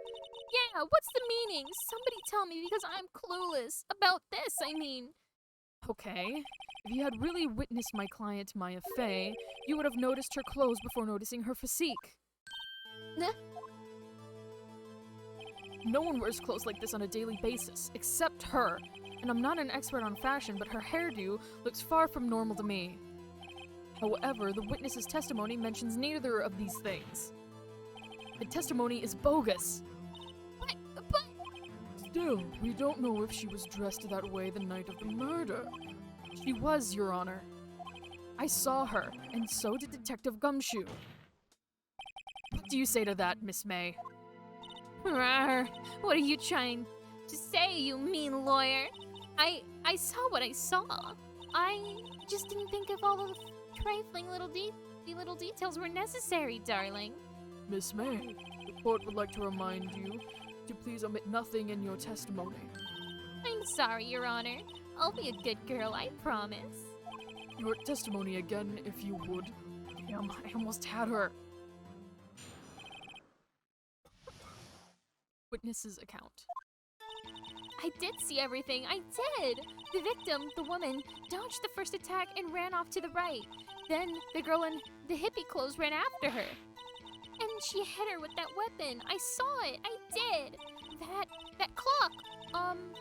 Yeah, what's the meaning? Somebody tell me because I'm clueless about this, I mean.
Okay, if you had really witnessed my client, Maya Fey, you would have noticed her clothes before noticing her physique. No one wears clothes like this on a daily basis, except her. And I'm not an expert on fashion, but her hairdo looks far from normal to me. However, the witness's testimony mentions neither of these things. The testimony is bogus.
But...
Still, we don't know if she was dressed that way the night of the murder.
She was, Your Honor. I saw her, and so did Detective Gumshoe. What do you say to that, Miss May?
Rawr, what are you trying to say, you mean lawyer? I saw what I saw. I just didn't think of all the trifling little details were necessary, darling.
Miss May, the court would like to remind you to please omit nothing in your testimony.
I'm sorry, Your Honor. I'll be a good girl, I promise.
Your testimony again, if you would.
Damn, I almost had her. Witness's account.
I did see everything, I did! The victim, the woman, dodged the first attack and ran off to the right. Then the girl in the hippie clothes ran after her. And she hit her with that weapon. I saw it, I did! That clock!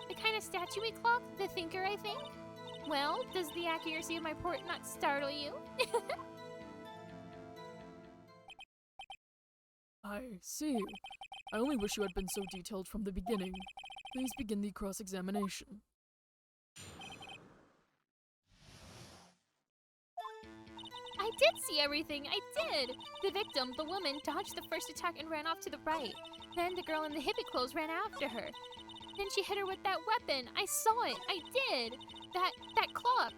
The kind of statuey clock? The thinker, I think? Well, does the accuracy of my report not startle you?
I see. I only wish you had been so detailed from the beginning. Please begin the cross-examination.
I did see everything, I did! The victim, the woman, dodged the first attack and ran off to the right. Then the girl in the hippie clothes ran after her. Then she hit her with that weapon. I saw it, I did! That clock.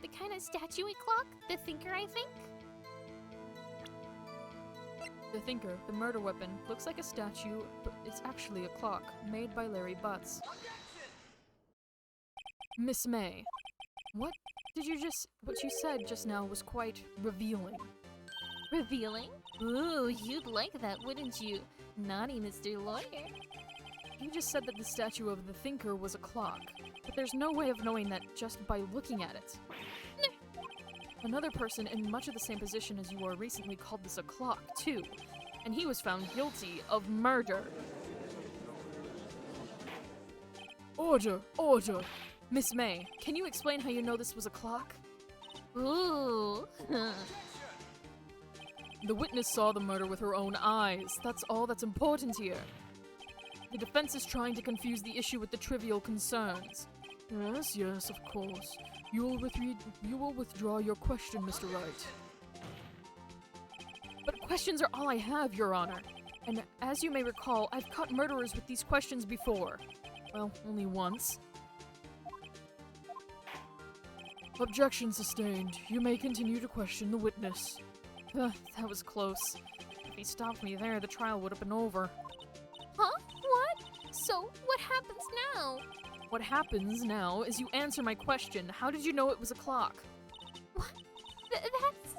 The kind of statuey clock? The thinker, I think?
The thinker, the murder weapon, looks like a statue, but it's actually a clock, made by Larry Butts. Miss May, what you said just now was quite revealing.
Revealing? Ooh, you'd like that, wouldn't you? Naughty Mr. Lawyer.
You just said that the statue of the thinker was a clock, but there's no way of knowing that just by looking at it. Another person in much of the same position as you are recently called this a clock, too.
and he was found guilty of murder. Order! Order! Miss May, can you explain how you know this was a clock?
Ooh.
The witness saw the murder with her own eyes. That's all that's important here. The defense is trying to confuse the issue with the trivial concerns. Yes, yes, of course. You will withdraw your question, Mr. Wright. But questions are all I have, Your Honor. And as you may recall, I've caught murderers with these questions before. Well, only once. Objection sustained. You may continue to question the witness. That was close. If he stopped me there, the trial would have been over.
Huh? What? So, what happens now?
What happens now is you answer my question. How did you know it was a clock?
What? That's...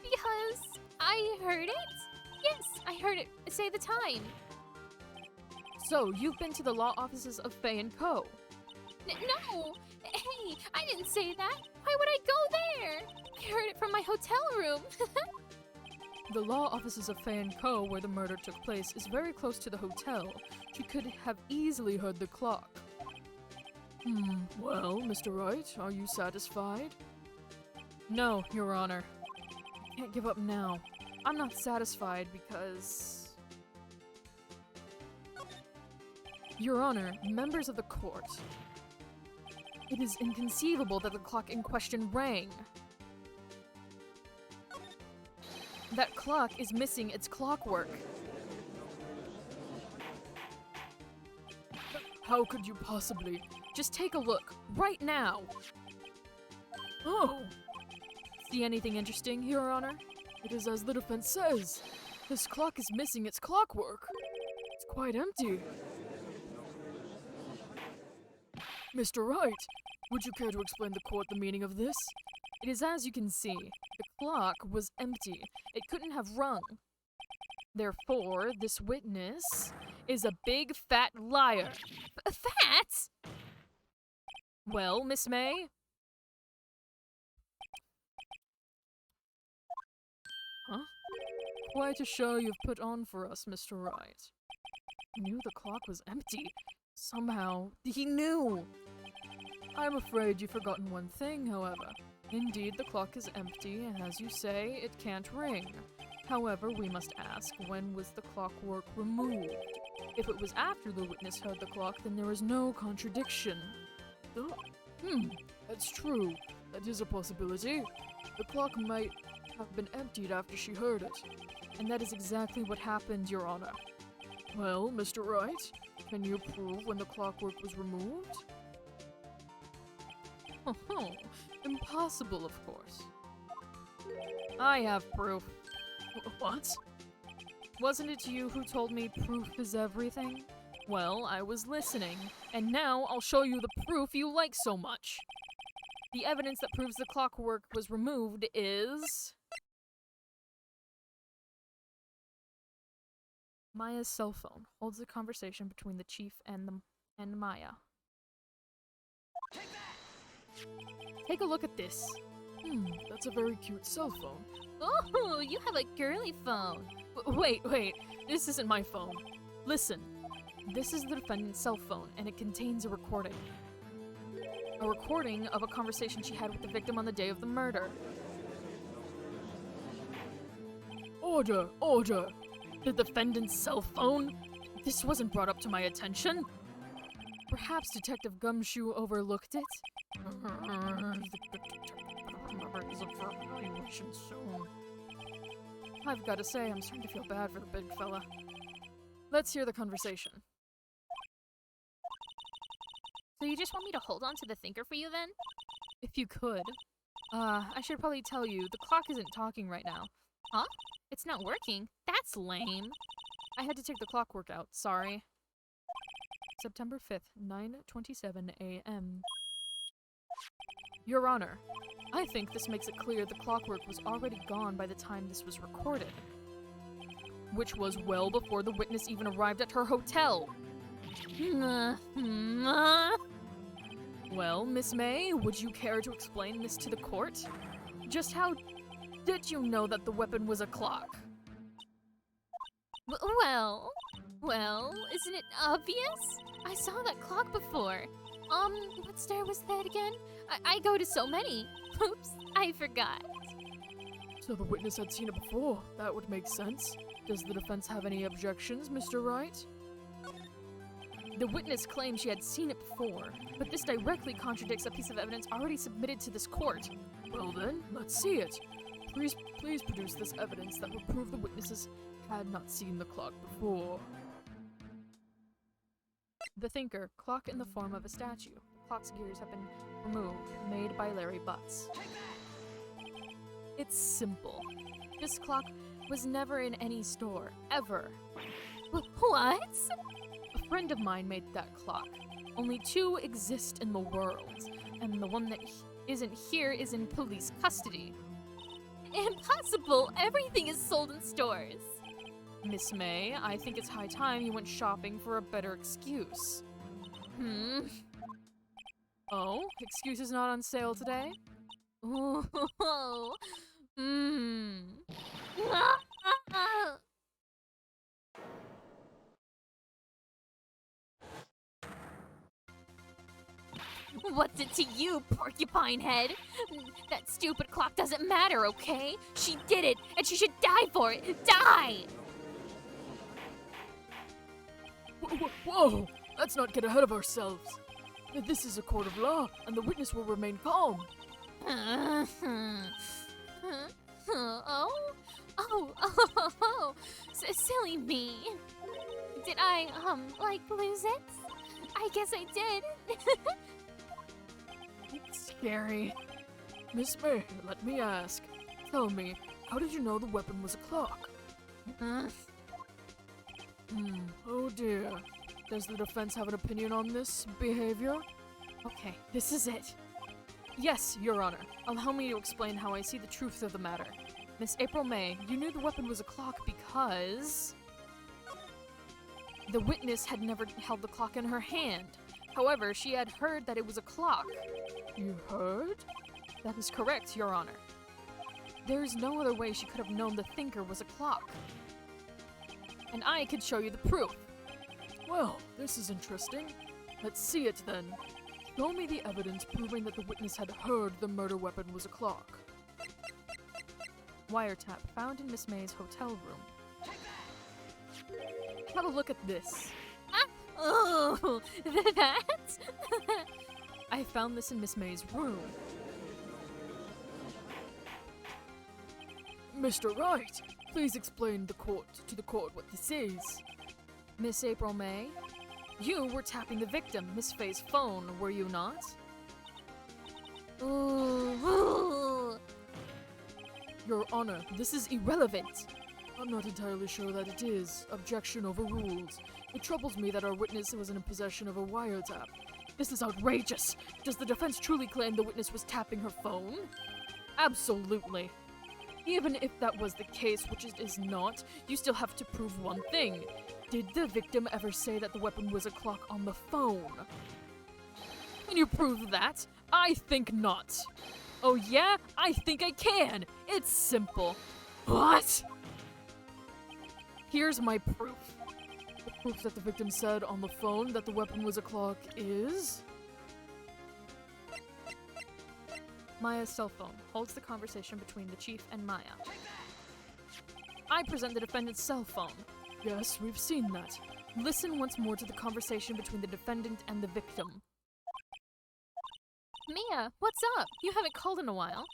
because I heard it? Yes, I heard it say the time.
So, you've been to the law offices of Fey & Co.
No! Hey, I didn't say that! Why would I go there? I heard it from my hotel room!
The law offices of Fey & Co., where the murder took place, is very close to the hotel. She could have easily heard the clock. Well, Mr. Wright, are you satisfied? No, Your Honor. I can't give up now. I'm not satisfied because... Your Honor, members of the court, it is inconceivable that the clock in question rang. That clock is missing its clockwork. How could you possibly? Just take a look, right now. Oh! See anything interesting, Your Honor? It is as the defense says. This clock is missing its clockwork. It's quite empty. Mr. Wright, would you care to explain the court the meaning of this? It is as you can see. The clock was empty. It couldn't have rung. Therefore, this witness is a big fat liar.
Fat?
Well, Miss May? Huh? Quite a show you've put on for us, Mr. Wright. He knew the clock was empty. Somehow, he knew! I'm afraid you've forgotten one thing, however. Indeed, the clock is empty, and as you say, it can't ring. However, we must ask, when was the clockwork removed? If it was after the witness heard the clock, then there is no contradiction. Oh, that's true. That is a possibility. The clock might have been emptied after she heard it. And that is exactly what happened, Your Honor. Well, Mr. Wright, can you prove when the clockwork was removed? Oh, impossible, of course. I have proof. What? Wasn't it you who told me proof is everything? Well, I was listening, and now I'll show you the proof you like so much. The evidence that proves the clockwork was removed is... Maya's cell phone holds a conversation between the chief and Maya. Take a look at this. That's a very cute cell phone.
Oh, you have a girly phone.
Wait, this isn't my phone. Listen, this is the defendant's cell phone, and it contains a recording. A recording of a conversation she had with the victim on the day of the murder. Order! Order! The defendant's cell phone? This wasn't brought up to my attention. Perhaps Detective Gumshoe overlooked it? I've got to say, I'm starting to feel bad for the big fella. Let's hear the conversation.
So you just want me to hold on to the thinker for you then?
If you could. I should probably tell you, the clock isn't talking right now.
Huh? It's not working? That's lame.
I had to take the clockwork out, sorry. September 5th, 9:27 a.m. Your Honor, I think this makes it clear the clockwork was already gone by the time this was recorded. Which was well before the witness even arrived at her hotel. Well, Miss May, would you care to explain this to the court? Just how did you know that the weapon was a clock?
Well, isn't it obvious? I saw that clock before. What star was that again? I go to so many. Oops, I forgot.
So the witness had seen it before. That would make sense. Does the defense have any objections, Mr. Wright?
The witness claimed she had seen it before, but this directly contradicts a piece of evidence already submitted to this court.
Well then, let's see it. Please produce this evidence that will prove the witnesses had not seen the clock before.
The Thinker, clock in the form of a statue. The clock's gears have been removed, made by Larry Butts. It's simple. This clock was never in any store, ever.
What?
A friend of mine made that clock. Only 2 exist in the world, and the one that isn't here is in police custody.
Impossible! Everything is sold in stores.
Miss May, I think it's high time you went shopping for a better excuse. Oh, excuse is not on sale today?
Ooh. What's it to you, porcupine head? That stupid clock doesn't matter, okay? She did it, and she should die for it. Die!
Whoa! Let's not get ahead of ourselves. This is a court of law, and the witness will remain calm.
Silly me. Did I, lose it? I guess I did.
It's scary. Miss May, let me ask. Tell me, how did you know the weapon was a clock? Oh dear. Does the defense have an opinion on this behavior?
Okay, this is it. Yes, Your Honor. Allow me to explain how I see the truth of the matter. Miss April May, you knew the weapon was a clock because the witness had never held the clock in her hand. However, she had heard that it was a clock.
You heard?
That is correct, Your Honor. There is no other way she could have known the Thinker was a clock. And I could show you the proof.
Well, this is interesting. Let's see it then. Show me the evidence proving that the witness had heard the murder weapon was a clock.
Wiretap found in Miss May's hotel room. Have a look at this.
Oh, that?
I found this in Miss May's room.
Mr. Wright, please explain to the court what this is.
Miss April May, you were tapping the victim, Miss Fey's phone, were you not?
Ooh.
Your Honor, this is irrelevant. I'm not entirely sure that it is. Objection overruled. It troubles me that our witness was in possession of a wiretap. This is outrageous. Does the defense truly claim the witness was tapping her phone?
Absolutely. Even if that was the case, which it is not, you still have to prove one thing. Did the victim ever say that the weapon was a clock on the phone? Can you prove that? I think not. Oh yeah? I think I can! It's simple. What? Here's my proof.
The proof that the victim said on the phone that the weapon was a clock is...
Maya's cell phone holds the conversation between the chief and Maya. I present the defendant's cell phone.
Yes, we've seen that.
Listen once more to the conversation between the defendant and the victim. Mia, what's up? You haven't called in a while.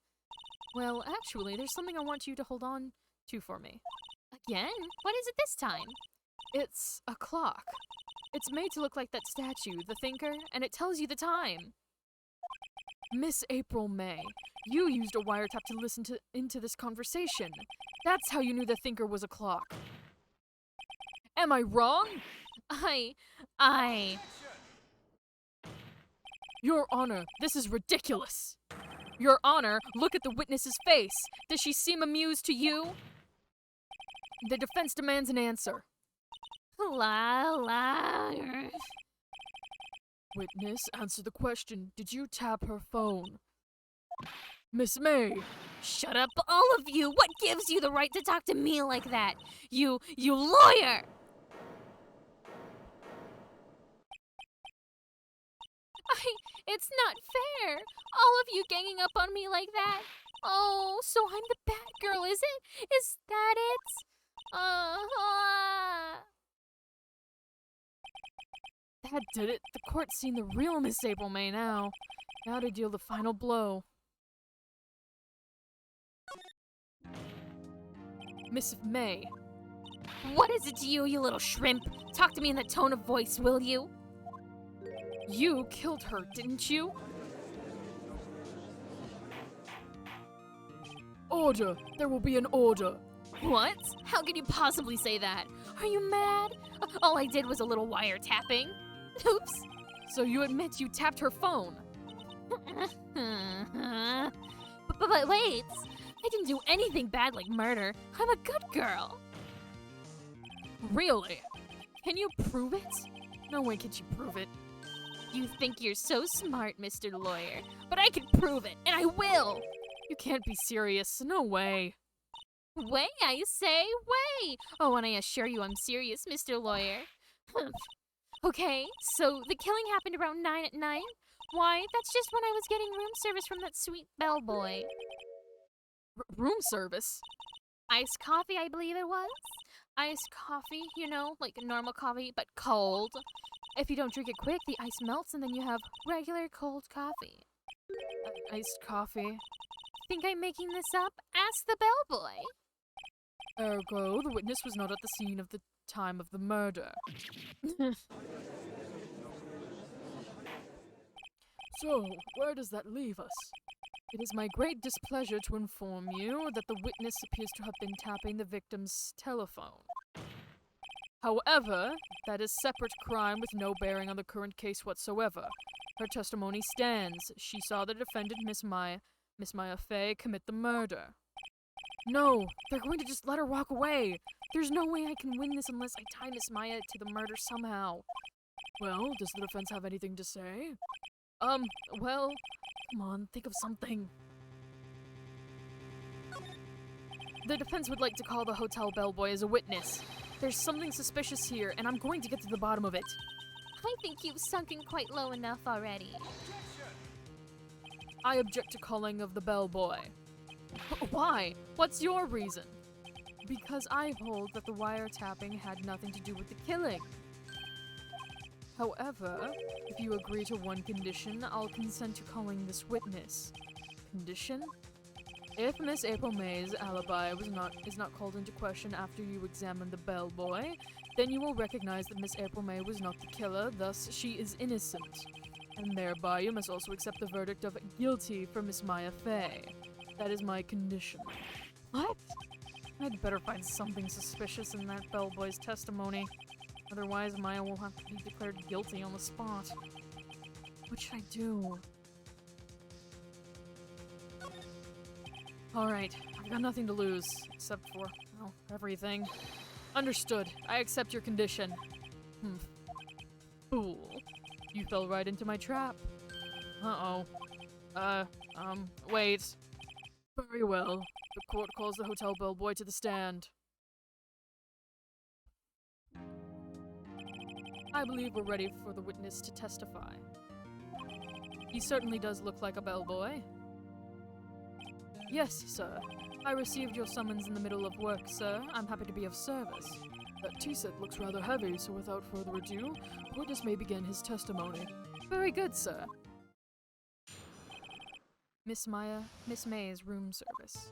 Well, actually, there's something I want you to hold on to for me.
Again? What is it this time?
It's a clock. It's made to look like that statue, the Thinker, and it tells you the time. Miss April May, you used a wiretap to listen into this conversation. That's how you knew the Thinker was a clock. Am I wrong? Your Honor, this is ridiculous. Your Honor, look at the witness's face. Does she seem amused to you? The defense demands an answer.
Witness, answer the question. Did you tap her phone? Miss May!
Shut up, all of you! What gives you the right to talk to me like that? You lawyer! It's not fair! All of you ganging up on me like that! Oh, so I'm the bad girl, is it? Is that it?
That did it. The court's seen the real Miss April May now. Now to deal the final blow. Miss May.
What is it to you, you little shrimp? Talk to me in that tone of voice, will you?
You killed her, didn't you? Order! There will be an order!
What? How can you possibly say that? Are you mad? All I did was a little wiretapping. Oops.
So you admit you tapped her phone?
But wait, I didn't do anything bad like murder. I'm a good girl.
Really? Can you prove it? No way can you prove it.
You think you're so smart, Mr. Lawyer, but I can prove it, and I will!
You can't be serious. No way.
Way, I say, way! Oh, and I assure you I'm serious, Mr. Lawyer. Okay, so the killing happened around 9 at night? Why, that's just when I was getting room service from that sweet bellboy.
Room service?
Iced coffee, I believe it was. Iced coffee, you know, like normal coffee, but cold. If you don't drink it quick, the ice melts and then you have regular cold coffee.
Iced coffee?
Think I'm making this up? Ask the bellboy.
Ergo, the witness was not at the scene of the time of the murder. So, where does that leave us? It is my great displeasure to inform you that the witness appears to have been tapping the victim's telephone. However, that is separate crime with no bearing on the current case whatsoever. Her testimony stands. She saw the defendant, Miss Maya Fey, commit the murder. No, they're going to just let her walk away. There's no way I can win this unless I tie Miss Maya to the murder somehow. Well, does the defense have anything to say? Well, come on, think of something. The defense would like to call the hotel bellboy as a witness. There's something suspicious here, and I'm going to get to the bottom of it.
I think you've sunken quite low enough already.
I object to calling of the bellboy. Why? What's your reason? Because I hold that the wiretapping had nothing to do with the killing. However, if you agree to one condition, I'll consent to calling this witness. Condition? If Miss April May's alibi is not called into question after you examine the bellboy, then you will recognize that Miss April May was not the killer, thus she is innocent. And thereby you must also accept the verdict of guilty for Miss Maya Fey. That is my condition. What? I'd better find something suspicious in that bellboy's testimony. Otherwise, Maya will have to be declared guilty on the spot. What should I do? Alright, I've got nothing to lose, except for, well, everything. Understood. I accept your condition. Fool. You fell right into my trap. Uh-oh. Wait. Very well. The court calls the hotel bellboy to the stand. I believe we're ready for the witness to testify. He certainly does look like a bellboy. Yes, sir. I received your summons in the middle of work, sir. I'm happy to be of service. That tea set looks rather heavy, so without further ado, the witness may begin his testimony. Very good, sir. Miss May's room service.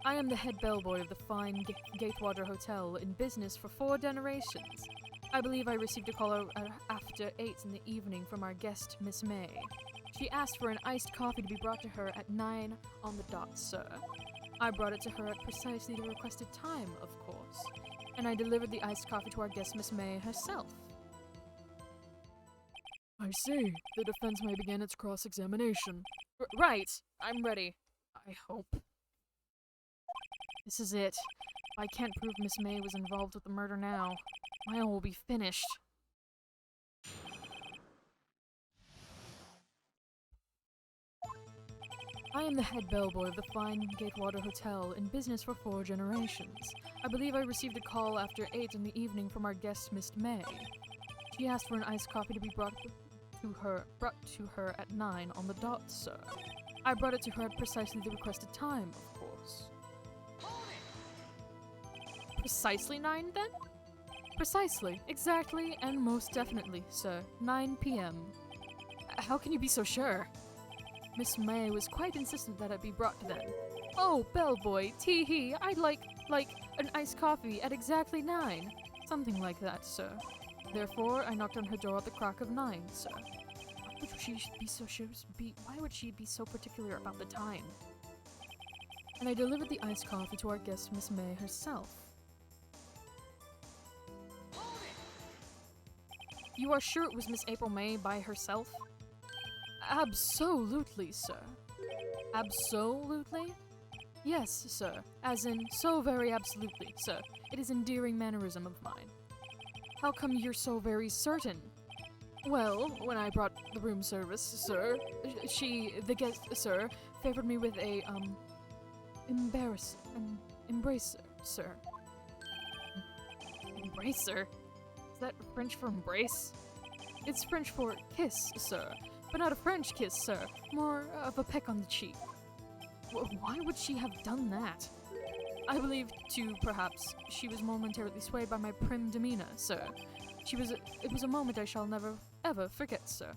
I am the head bellboy of the fine Gatewater Hotel, in business for 4 generations. I believe I received a call after 8 in the evening from our guest, Miss May. She asked for an iced coffee to be brought to her at 9 on the dot, sir. I brought it to her at precisely the requested time, of course, and I delivered the iced coffee to our guest, Miss May, herself. I see. The defense may begin its cross-examination. Right! I'm ready. I hope. This is it. If I can't prove Miss May was involved with the murder now, Maya will be finished. I am the head bellboy of the fine Gatewater Hotel, in business for 4 generations. I believe I received a call after 8 in the evening from our guest, Miss May. She asked for an iced coffee to be brought to her at 9 on the dot, sir. I brought it to her at precisely the requested time, of course.
Precisely 9 then?
Precisely, exactly, and most definitely, sir. 9 p.m.
How can you be so sure?
Miss May was quite insistent that it be brought then.
Oh, bellboy, tee-hee, I'd like an iced coffee at exactly 9.
Something like that, sir. Therefore, I knocked on her door at the crack of 9, sir.
Why would she be so particular about the time?
And I delivered the iced coffee to our guest, Miss May herself.
You are sure it was Miss April May by herself?
Absolutely, sir.
Absolutely?
Yes, sir. As in, so very absolutely, sir. It is endearing mannerism of mine.
How come you're so very certain?
Well, when I brought the room service, sir, the guest, sir, favored me with a, embracer, sir.
Embracer? Is that French for embrace?
It's French for kiss, sir. But not a French kiss, sir. More of a peck on the cheek.
Why would she have done that?
I believe, too, perhaps, she was momentarily swayed by my prim demeanor, sir. It was a moment I shall never, ever forget, sir.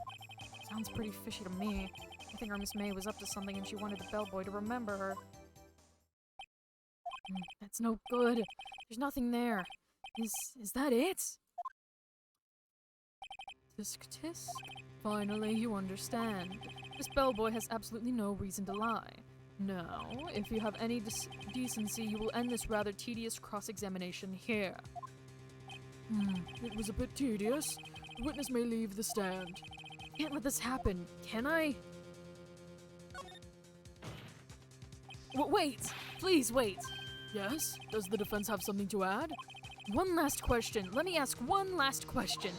Sounds pretty fishy to me. I think our Miss May was up to something and she wanted the bellboy to remember her. That's no good. There's nothing there. Is that it?
Tisk tisk. Finally, you understand. This bellboy has absolutely no reason to lie. Now, if you have any decency, you will end this rather tedious cross-examination here. It was a bit tedious. The witness may leave the stand.
Can't let this happen, can I? Wait! Please wait!
Yes? Does the defense have something to add?
One last question. Let me ask one last question.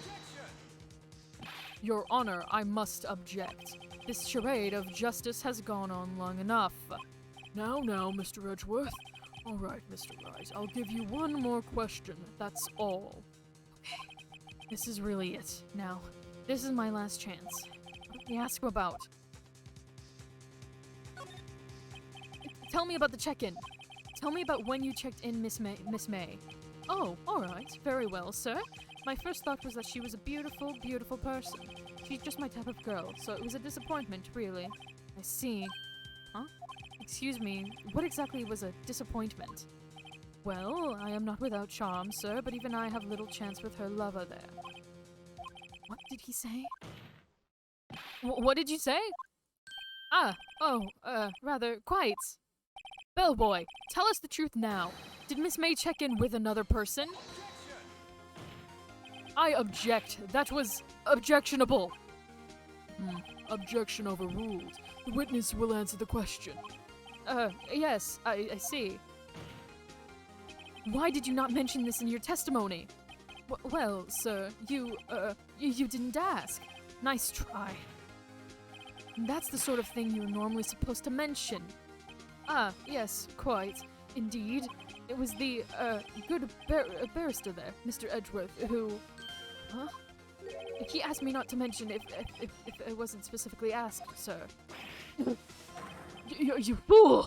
Your Honor, I must object. This charade of justice has gone on long enough. Now, Mr. Edgeworth. All right, Mr. Wright, I'll give you one more question. That's all.
Okay, this is really it. Now, this is my last chance. What did we ask him about? Tell me about the check-in. Tell me about when you checked in Miss May.
Oh, all right. Very well, sir.
My first thought was that she was a beautiful, beautiful person. She's just my type of girl, so it was a disappointment, really. I see. Huh? Excuse me, what exactly was a disappointment?
Well, I am not without charm, sir, but even I have little chance with her lover there.
What did he say?
What did you say? Rather, quite. Bellboy, tell us the truth now. Did Miss May check in with another person? I object. That was objectionable. Objection overruled. The witness will answer the question. Yes, I see.
Why did you not mention this in your testimony?
Well, sir, you didn't ask.
Nice try.
That's the sort of thing you're normally supposed to mention. Yes, quite. Indeed. It was the, good barrister there, Mr. Edgeworth, who... Huh? He asked me not to mention if it wasn't specifically asked, sir. You fool!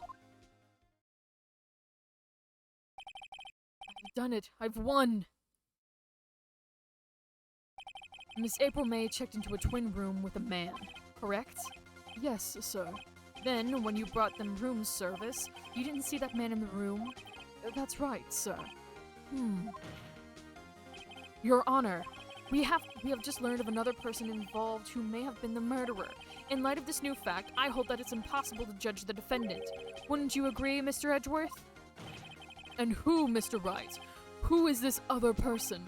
I've done it. I've won! Miss April May checked into a twin room with a man, correct? Yes, sir. Then, when you brought them room service, you didn't see that man in the room? That's right, sir. Your Honor, we have just learned of another person involved who may have been the murderer. In light of this new fact, I hold that it's impossible to judge the defendant. Wouldn't you agree, Mr. Edgeworth? And who, Mr. Wright? Who is this other person?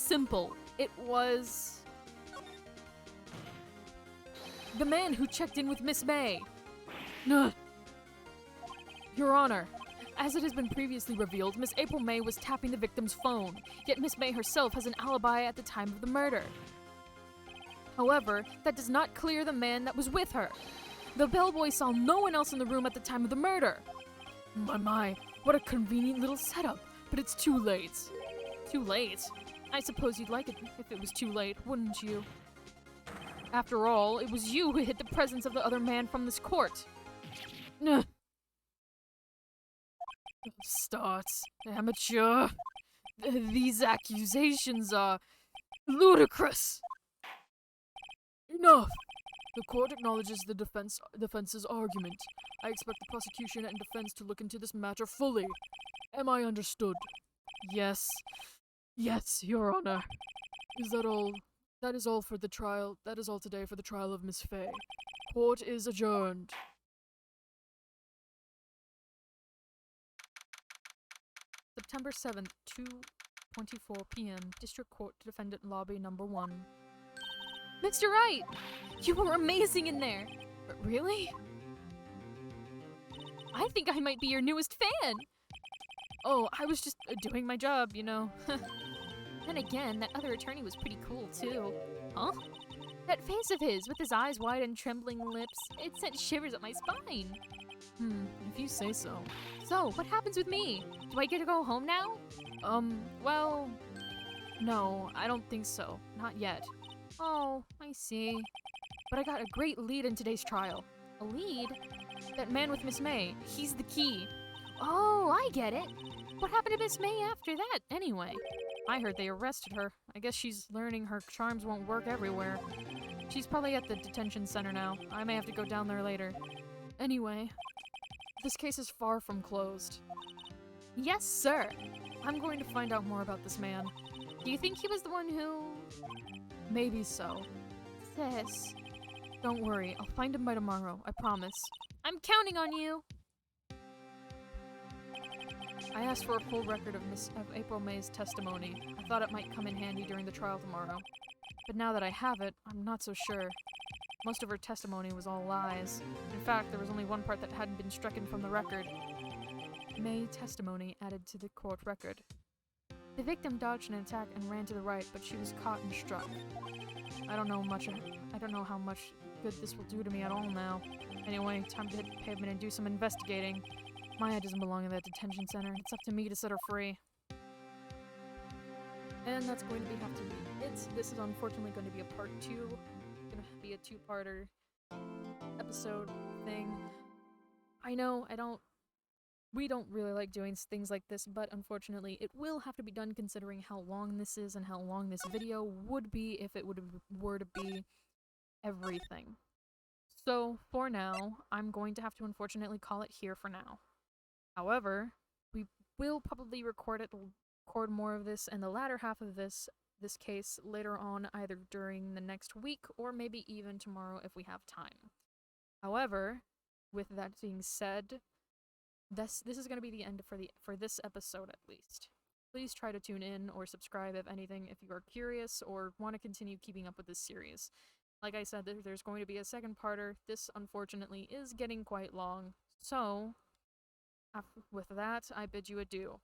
Simple. It was... the man who checked in with Miss May. Your Honor, as it has been previously revealed, Miss April May was tapping the victim's phone, yet Miss May herself has an alibi at the time of the murder. However, that does not clear the man that was with her. The bellboy saw no one else in the room at the time of the murder. My, what a convenient little setup, but it's too late. Too late? I suppose you'd like it if it was too late, wouldn't you? After all, it was you who hid the presence of the other man from this court. Starts, amateur. These accusations are ludicrous. Enough. The court acknowledges the defense's argument. I expect the prosecution and defense to look into this matter fully. Am I understood? Yes. Yes, Your Honor. Is that all? That is all for the trial. That is all today for the trial of Miss Fey. Court is adjourned. September 7th, 2:24 p.m. District Court Defendant Lobby Number 1.
Mr. Wright! You were amazing in there!
Really?
I think I might be your newest fan!
Oh, I was just doing my job, you know.
Then again, that other attorney was pretty cool, too. Huh? That face of his, with his eyes wide and trembling lips, it sent shivers up my spine.
If you say so.
So, what happens with me? Do I get to go home now?
Well, no, I don't think so. Not yet.
Oh, I see.
But I got a great lead in today's trial.
A lead?
That man with Miss May, he's the key.
Oh, I get it. What happened to Miss May after that, anyway?
I heard they arrested her. I guess she's learning her charms won't work everywhere. She's probably at the detention center now. I may have to go down there later. Anyway, this case is far from closed.
Yes, sir.
I'm going to find out more about this man.
Do you think he was the one who...
Maybe so.
Sis.
Don't worry, I'll find him by tomorrow, I promise.
I'm counting on you!
I asked for a full record of April May's testimony. I thought it might come in handy during the trial tomorrow. But now that I have it, I'm not so sure. Most of her testimony was all lies. In fact, there was only one part that hadn't been stricken from the record. May testimony added to the court record. The victim dodged an attack and ran to the right, but she was caught and struck. I don't know how much good this will do to me at all now. Anyway, time to hit the pavement and do some investigating. Maya doesn't belong in that detention center. It's up to me to set her free. And that's going to have to be it. This is unfortunately going to be a part 2. It's going to be a 2-parter episode thing. I know, we don't really like doing things like this, but unfortunately it will have to be done considering how long this is and how long this video would be if it were to be everything. So, for now, I'm going to have to unfortunately call it here for now. However, we will probably record more of this and the latter half of this case later on, either during the next week or maybe even tomorrow if we have time. However, with that being said, this is going to be the end for this episode at least. Please try to tune in or subscribe if anything if you are curious or want to continue keeping up with this series. Like I said, there's going to be a second parter. This unfortunately is getting quite long, so with that, I bid you adieu.